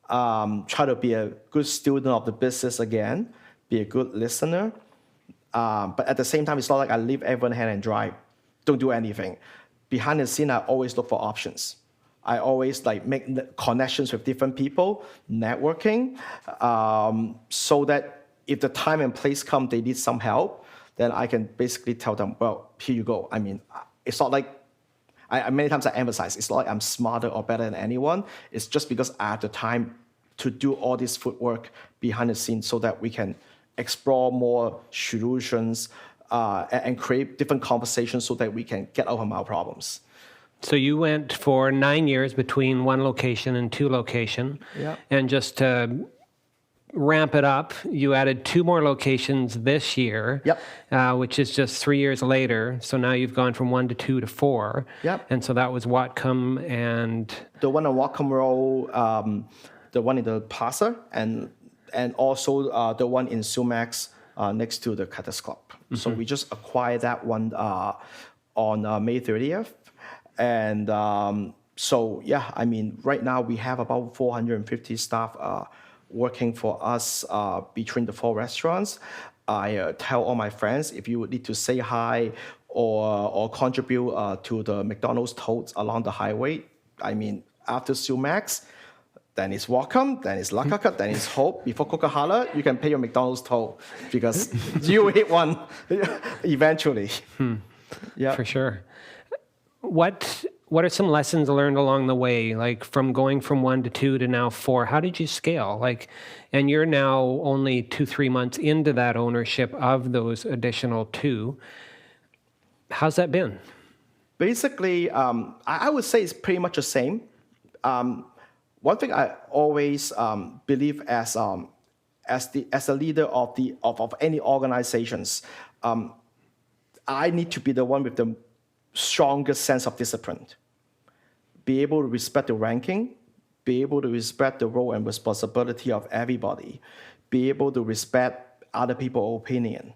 try to be a good student of the business again, be a good listener. But at the same time, it's not like I leave everyone hand and dry, don't do anything. Behind the scene, I always look for options. I always make connections with different people, networking, so that if the time and place come, they need some help, then I can basically tell them, well, here you go. It's not like, many times I emphasize, it's not like I'm smarter or better than anyone. It's just because I have the time to do all this footwork behind the scenes so that we can explore more solutions and create different conversations so that we can get out of our problems. So you went for 9 years between 1 location and 2 location. Yeah. And just to ramp it up, you added 2 more locations this year. Yep. Which is just 3 years later. So now you've gone from 1 to 2 to 4. Yep. And so that was Whatcom and... The one on Whatcom Road, the one in the Plaza, and also the one in Sumac next to the Cutters Club. Mm-hmm. So we just acquired that one on May 30th. And right now we have about 450 staff working for us between the 4 restaurants. I tell all my friends, if you would need to say hi or contribute to the McDonald's totes along the highway, after Sumac, then it's Whatcom, then it's Lakaka, then it's Hope. Before Coca-Cola, you can pay your McDonald's toll because you hit one eventually. Yeah, for sure. What what are some lessons learned along the way, like from going from 1 to 2 to now 4? How did you scale? Like, and you're now only 2-3 months into that ownership of those additional 2. How's that been? Basically, I would say it's pretty much the same. One thing I always believe as a leader of any organizations, I need to be the one with the strongest sense of discipline. Be able to respect the ranking, be able to respect the role and responsibility of everybody, be able to respect other people's opinion.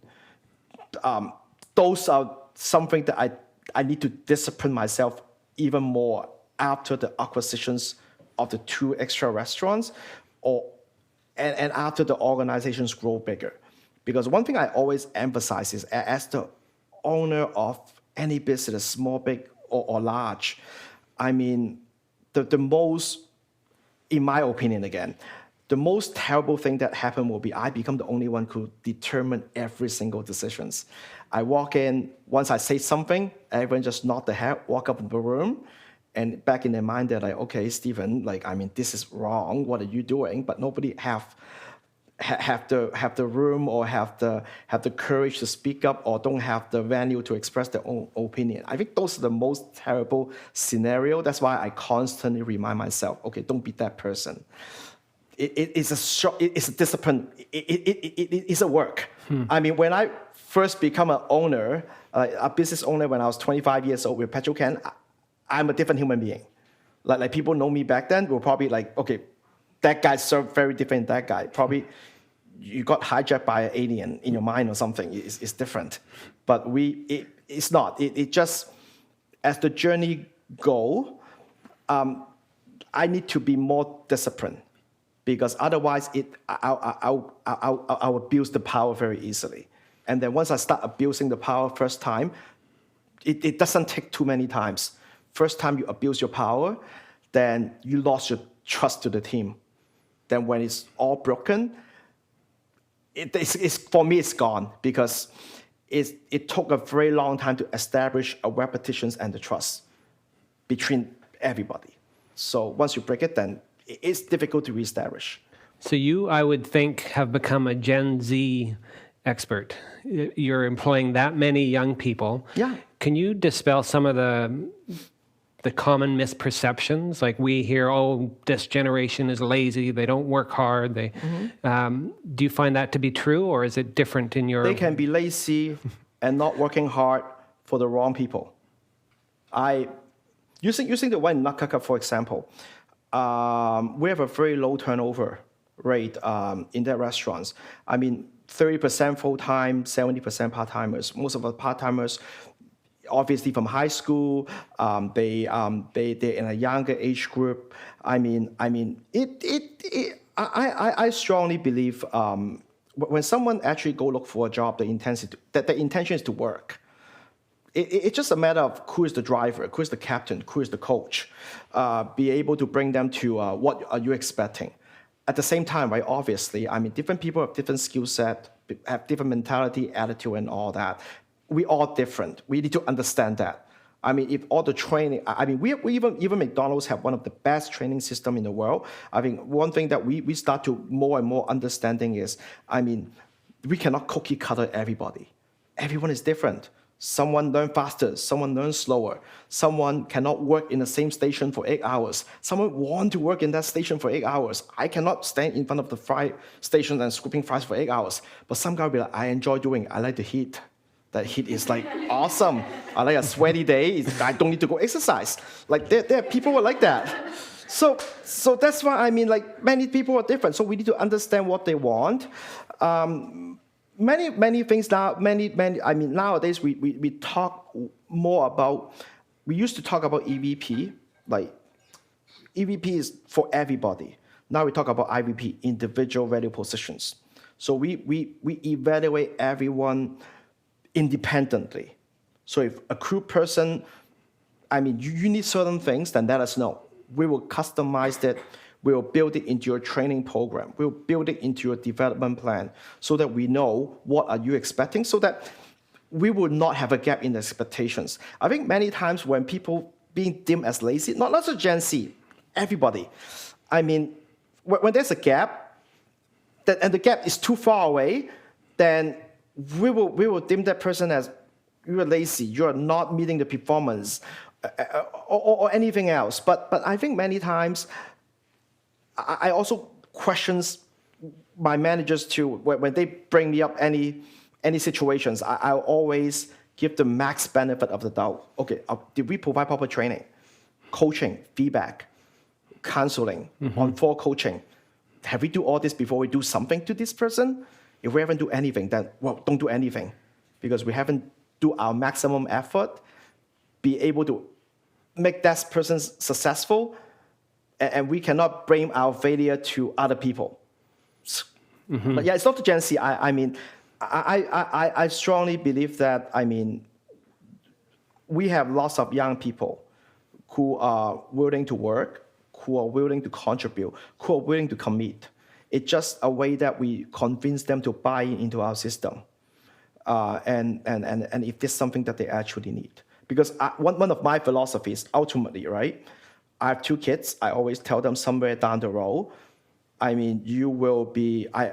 Those are something that I need to discipline myself even more after the acquisitions of the 2 extra restaurants and after the organizations grow bigger. Because one thing I always emphasize is as the owner of any business, small, big, or large, I mean, the most, in my opinion again, the most terrible thing that happened will be I become the only one who determine every single decisions. I walk in, once I say something, everyone just nod their head, walk up in the room, and back in their mind, they're like, okay, Stephen, like, I mean, this is wrong, what are you doing? But nobody have the room or have the courage to speak up or don't have the venue to express their own opinion. I think those are the most terrible scenario. That's why I constantly remind myself, okay, don't be that person. It's a discipline. It's a work. I mean, when I first become an owner, a business owner when I was 25 years old with Petrocan, I'm a different human being. Like people know me back then, were probably like, okay, that guy served very different than that guy. Probably you got hijacked by an alien in your mind or something. It's different. But it's not. It just, as the journey go, I need to be more disciplined because otherwise I will abuse the power very easily. And then once I start abusing the power first time, it doesn't take too many times. First time you abuse your power, then you lost your trust to the team. Then when it's all broken, for me, it's gone because it took a very long time to establish a repetitions and the trust between everybody. So once you break it, then it's difficult to reestablish. So you, I would think, have become a Gen Z expert. You're employing that many young people. Yeah. Can you dispel some of the common misperceptions? Like we hear, oh, this generation is lazy, they don't work hard. Do you find that to be true, or is it different in your... They can be lazy and not working hard for the wrong people. Using the one in Nakaka, for example, we have a very low turnover rate in their restaurants. I mean, 30% full-time, 70% part-timers. Most of the part-timers, obviously from high school, they're in a younger age group. I strongly believe when someone actually go look for a job, the intention is to work. It's just a matter of who is the driver, who is the captain, who is the coach. Be able to bring them to what are you expecting. At the same time, right? Obviously, I mean, different people have different skill set, have different mentality, attitude, and all that. We all different. We need to understand that. I mean, if all the training, I mean, we even McDonald's have one of the best training system in the world. I think one thing that we start to more and more understanding is, I mean, we cannot cookie cutter everybody. Everyone is different. Someone learns faster, someone learns slower. Someone cannot work in the same station for 8 hours. Someone wants to work in that station for 8 hours. I cannot stand in front of the fry station and scooping fries for 8 hours. But some guy will be like, I enjoy doing it. I like the heat. That heat is like awesome. I like a sweaty day. I don't need to go exercise. Like there are people who are like that. So that's why I mean, like many people are different. So we need to understand what they want. Many things now. I mean, nowadays we talk more about. We used to talk about EVP. Like EVP is for everybody. Now we talk about IVP, individual value positions. So we evaluate everyone independently. So if a crew person, I mean, you need certain things, then let us know. We will customize that. We will build it into your training program. We'll build it into your development plan so that we know what are you expecting so that we will not have a gap in expectations. I think many times when people being deemed as lazy. Not just Gen Z, everybody. I mean, when there's a gap, and the gap is too far away, then we will deem that person as you are lazy, you are not meeting the performance, or anything else. But I think many times, I also questions my managers too when they bring me up any situations. I always give the max benefit of the doubt. Okay, did we provide proper training, coaching, feedback, counseling, on-floor coaching? Have we do all this before we do something to this person? If we haven't do anything, then don't do anything, because we haven't do our maximum effort, be able to make that person successful, and we cannot blame our failure to other people. But yeah, it's not the Gen Z. I strongly believe that, we have lots of young people who are willing to work, who are willing to contribute, who are willing to commit. It's just a way that we convince them to buy into our system. And if this is something that they actually need. Because one of my philosophies, ultimately, right? I have 2 kids. I always tell them somewhere down the road, you will be, I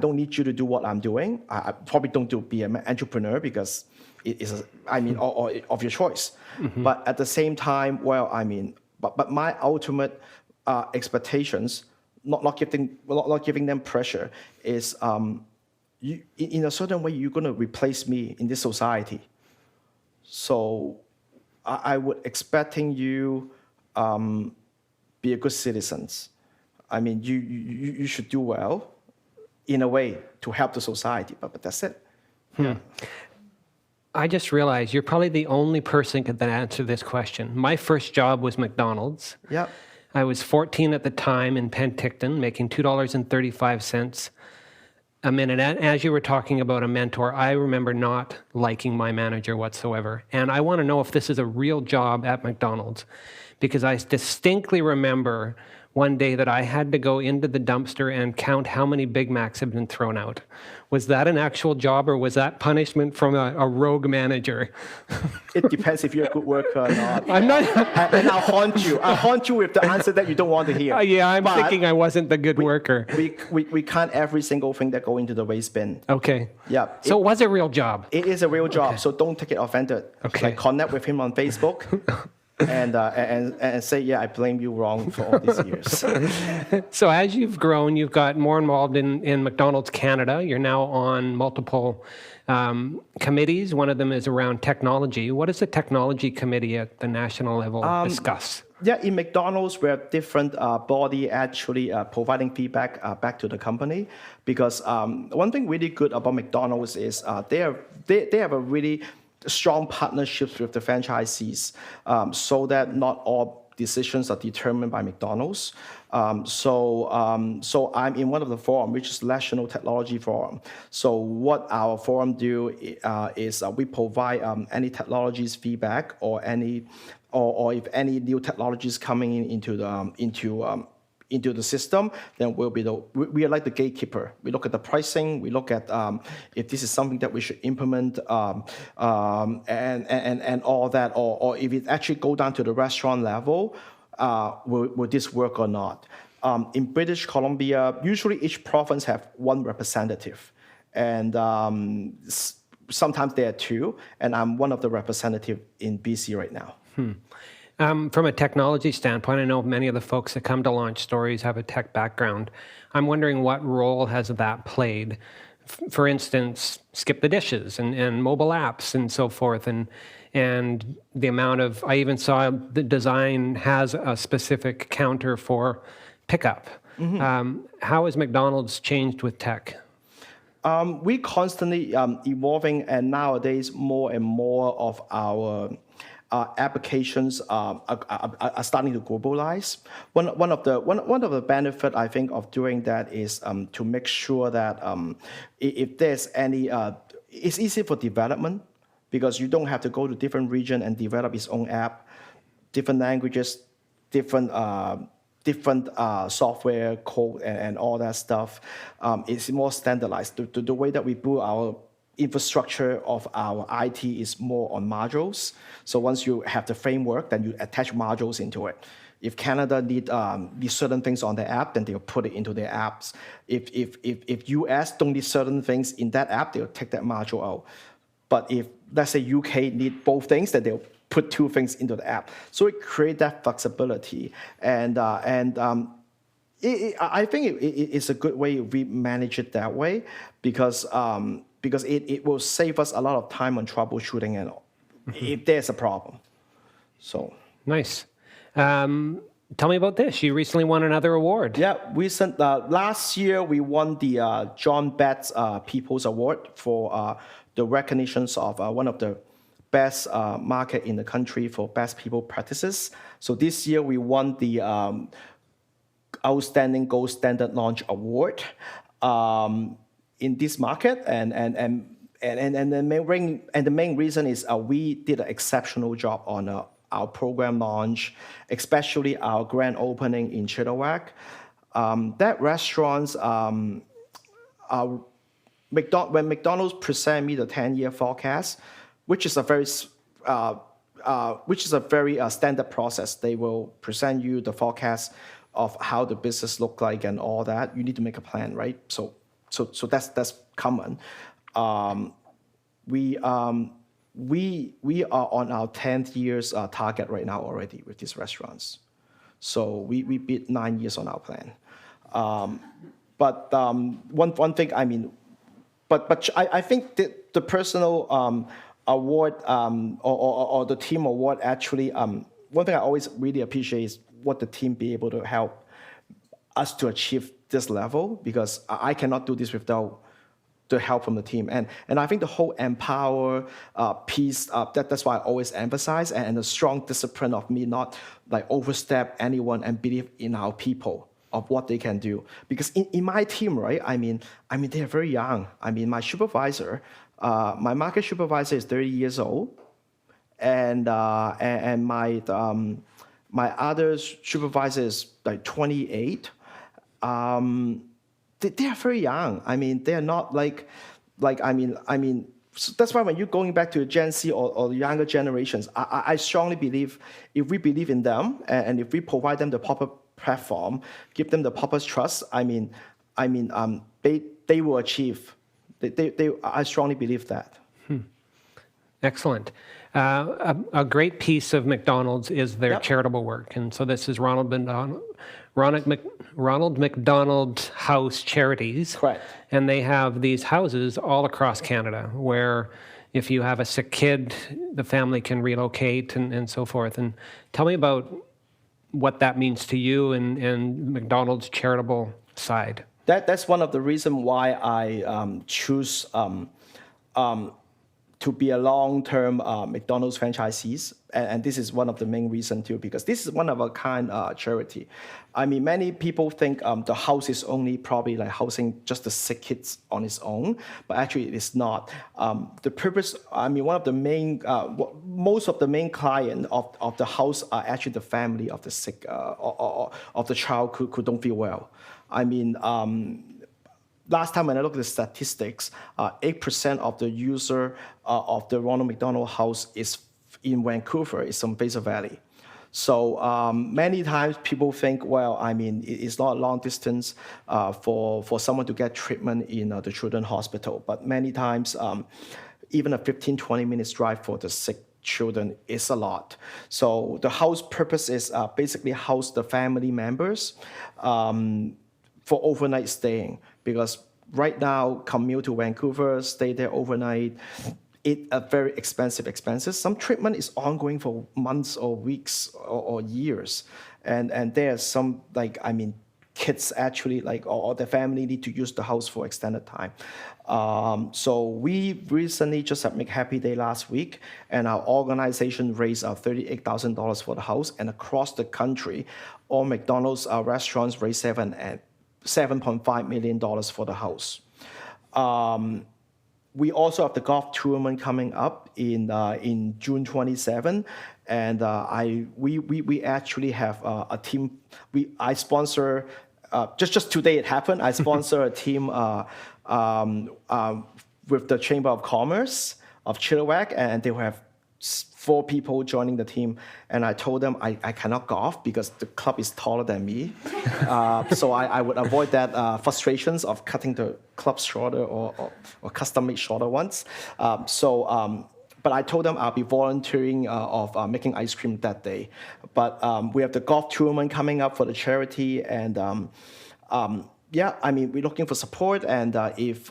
don't need you to do what I'm doing. I probably don't do be an entrepreneur because it is, or of your choice. But at the same time, but my ultimate expectations, not giving them pressure, is in a certain way you're going to replace me in this society. So I would expecting you be a good citizens. You should do well in a way to help the society, but that's it. Yeah. I just realized you're probably the only person that can answer this question. My first job was McDonald's. Yep. I was 14 at the time in Penticton, making $2.35 a minute. And as you were talking about a mentor, I remember not liking my manager whatsoever. And I want to know if this is a real job at McDonald's, because I distinctly remember one day that I had to go into the dumpster and count how many Big Macs had been thrown out. Was that an actual job, or was that punishment from a rogue manager? It depends if you're a good worker or not. I'm not. And I'll haunt you. I'll haunt you with the answer that you don't want to hear. Yeah, I'm thinking I wasn't the good worker. We count every single thing that go into the waste bin. Okay. Yeah. So it was a real job. It is a real job. Okay. So don't take it offended. Okay. Like connect with him on Facebook. And say, yeah, I blame you wrong for all these years. So as you've grown, you've got more involved in McDonald's Canada. You're now on multiple committees. One of them is around technology. What does the technology committee at the national level discuss? Yeah, in McDonald's, we have different body actually providing feedback back to the company. Because one thing really good about McDonald's is they have a really strong partnerships with the franchisees, so that not all decisions are determined by McDonald's. So I'm in one of the forum, which is National Technology Forum. So what our forum do is we provide any technologies feedback or if any new technologies coming into the system, then we are like the gatekeeper. We look at the pricing, we look at if this is something that we should implement, and all that, or if it actually go down to the restaurant level, will this work or not? In British Columbia, usually each province have one representative, and sometimes there are 2, and I'm one of the representatives in BC right now. From a technology standpoint, I know many of the folks that come to Launch Stories have a tech background. I'm wondering what role has that played? For instance, Skip the Dishes and mobile apps and so forth, and the amount of, I even saw the design has a specific counter for pickup. How has McDonald's changed with tech? We constantly evolving, and nowadays more and more of our applications are starting to globalize. One of the benefit I think of doing that is to make sure that if there's any, it's easy for development, because you don't have to go to different region and develop its own app, different languages, different software code and all that stuff. It's more standardized. The way that we build infrastructure of our IT is more on modules. So once you have the framework, then you attach modules into it. If Canada need certain things on the app, then they'll put it into their apps. If US don't need certain things in that app, they'll take that module out. But if, let's say, UK need both things, then they'll put two things into the app. So it creates that flexibility. I think it's a good way if we manage it that way, because it will save us a lot of time on troubleshooting and if there's a problem. So Nice. Tell me about this. You recently won another award. yeah, last year we won the John Betts People's Award for the recognitions of one of the best market in the country for best people practices. So this year we won the Outstanding Gold Standard Launch Award in this market, and the main reason is we did an exceptional job on our program launch, especially our grand opening in Chilliwack. That restaurants, when McDonald's presented me the 10-year forecast, which is a very standard process. They will present you the forecast of how the business look like and all that. You need to make a plan, right? So that's common. We are on our 10th year's target right now already with these restaurants. So we beat 9 years on our plan. But one thing, I mean, but I think the personal award or the team award actually, one thing I always really appreciate is what the team be able to help us to achieve this level, because I cannot do this without the help from the team. And I think the whole empower piece, that's why I always emphasize, and the strong discipline of me not like overstep anyone and believe in our people of what they can do. Because in my team, right, I mean they're very young. I mean, my supervisor, my market supervisor is 30 years old, and my other supervisor is like 28. They are very young. I mean, they are not like I mean. So that's why when you're going back to Gen Z or the younger generations, I strongly believe if we believe in them and if we provide them the proper platform, give them the proper trust, they will achieve. I strongly believe that. Excellent. A great piece of McDonald's is their charitable work. And so this is Ronald McDonald House Charities. Correct. And they have these houses all across Canada where if you have a sick kid, the family can relocate and so forth. And tell me about what that means to you and McDonald's charitable side. That's one of the reasons why I choose to be a long-term McDonald's franchisees, and this is one of the main reasons too, because this is one of a kind charity. I mean, many people think the house is only probably like housing just the sick kids on its own, but actually it is not. The purpose, I mean, one of the main, most of the main client of the house are actually the family of the sick or of the child who don't feel well. I mean, last time when I looked at the statistics, 8% of the user of the Ronald McDonald House is in Vancouver, is from Fraser Valley. So many times people think, well, I mean, it's not a long distance for someone to get treatment in the children's hospital. But many times, even a 15, 20 minutes drive for the sick children is a lot. So the house purpose is basically house the family members for overnight staying. Because right now, commute to Vancouver, stay there overnight, it's a very expenses. Some treatment is ongoing for months or weeks or years. And there's some, like, I mean, kids actually, like, or the family need to use the house for extended time. So we recently just had Make Happy Day last week, and our organization raised $38,000 for the house. And across the country, all McDonald's restaurants raised $7.5 million for the house. We also have the golf tournament coming up in June 27, and we actually have a team. I sponsor just today it happened. I sponsor a team with the Chamber of Commerce of Chilliwack, and they will have 4 people joining the team. And I told them I cannot golf because the club is taller than me. So I would avoid that frustrations of cutting the clubs shorter or custom-made shorter ones. But I told them I'll be volunteering of making ice cream that day. But we have the golf tournament coming up for the charity, and yeah, I mean, we're looking for support, and if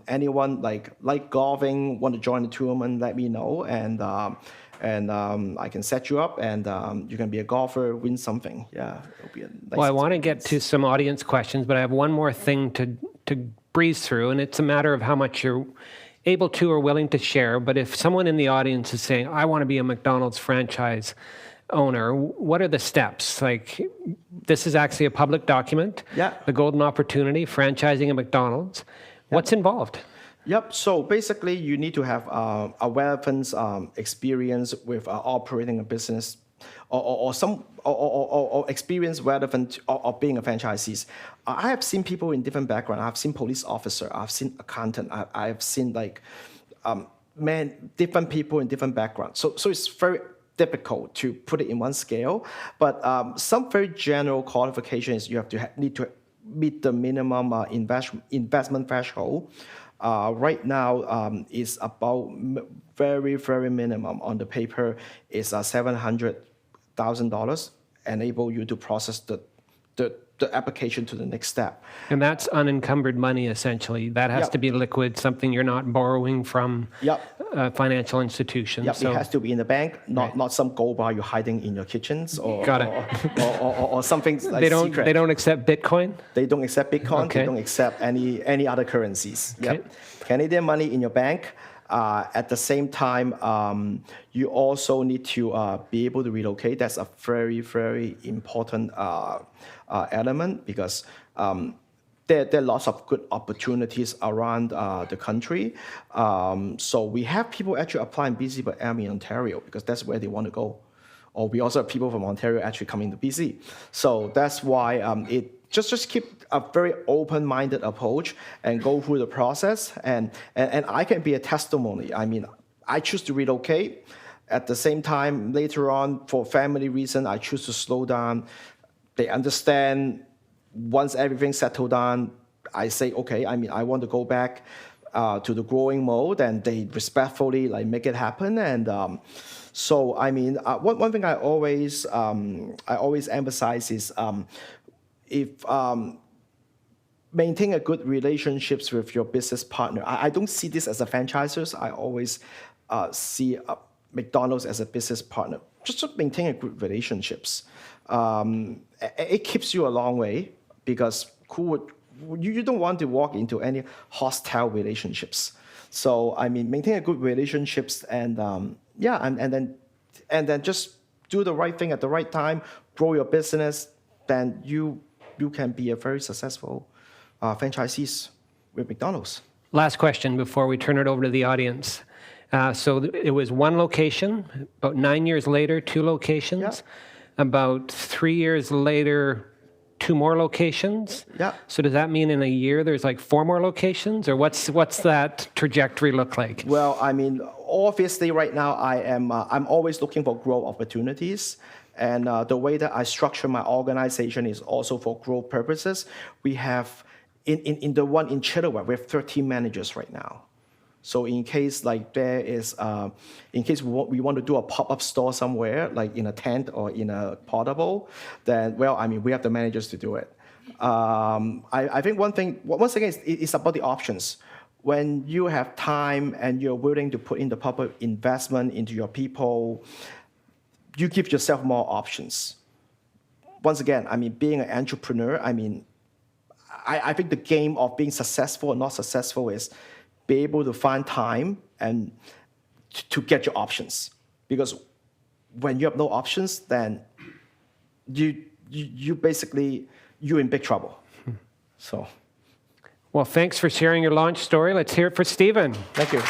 anyone like golfing, want to join the tournament, let me know, and I can set you up, and you can be a golfer, win something. Yeah, it'll be a nice Well, I want to get to some audience questions, but I have one more thing to breeze through, and it's a matter of how much you're able to or willing to share. But if someone in the audience is saying, I want to be a McDonald's franchise owner, what are the steps? Like, this is actually a public document. Yeah. The golden opportunity, franchising a McDonald's. What's involved? Yep. So basically, you need to have a relevant experience with operating a business, or experience relevant of being a franchisee. I have seen people in different backgrounds. I've seen police officer. I've seen accountant. I've seen different people in different backgrounds. So it's very difficult to put it in one scale. But some very general qualifications, you have to need to meet the minimum investment threshold. Right now, is about very, very minimum on the paper is $700,000, enable you to process the application to the next step. And that's unencumbered money, essentially. That has Yep. to be liquid, something you're not borrowing from Yep. a financial institution. Yep, So it has to be in the bank, not some gold bar you're hiding in your kitchens or Got it. or something like secret. they don't accept Bitcoin? They don't accept Bitcoin. Okay. They don't accept any other currencies. Okay. Yep. Canadian money in your bank. At the same time, you also need to be able to relocate. That's a very, very important element because there are lots of good opportunities around the country. So we have people actually applying BC but in Ontario because that's where they want to go. Or we also have people from Ontario actually coming to BC. So that's why just keep a very open-minded approach and go through the process. And I can be a testimony. I mean, I choose to relocate. At the same time, later on, for family reason, I choose to slow down. They understand. Once everything's settled down, I say, okay, I mean, I want to go back to the growing mode, and they respectfully make it happen. And so, I mean, one thing I always emphasize is if maintain a good relationships with your business partner. I don't see this as a franchisor. I always see McDonald's as a business partner. Just to maintain a good relationships. It keeps you a long way because you don't want to walk into any hostile relationships. So I mean, maintain a good relationships and then just do the right thing at the right time. Grow your business. Then you can be a very successful franchisees with McDonald's. Last question before we turn it over to the audience. So it was one location. About 9 years later, 2 locations. Yeah. About 3 years later, 2 more locations. Yeah. So does that mean in a year there's 4 more locations, or what's that trajectory look like? Well, I mean, obviously, right now I'm always looking for growth opportunities, and the way that I structure my organization is also for growth purposes. We have in the one in Chilliwack, we have 13 managers right now. So in case there is, in case we want to do a pop-up store somewhere, like in a tent or in a portable, then, well, I mean, we have the managers to do it. I think one thing, once again, it's about the options. When you have time and you're willing to put in the proper investment into your people, you give yourself more options. Once again, I mean, being an entrepreneur, I mean, I think the game of being successful or not successful is be able to find time and to get your options. Because when you have no options, then you basically, you're in big trouble. So. Well, thanks for sharing your launch story. Let's hear it for Stephen. Thank you.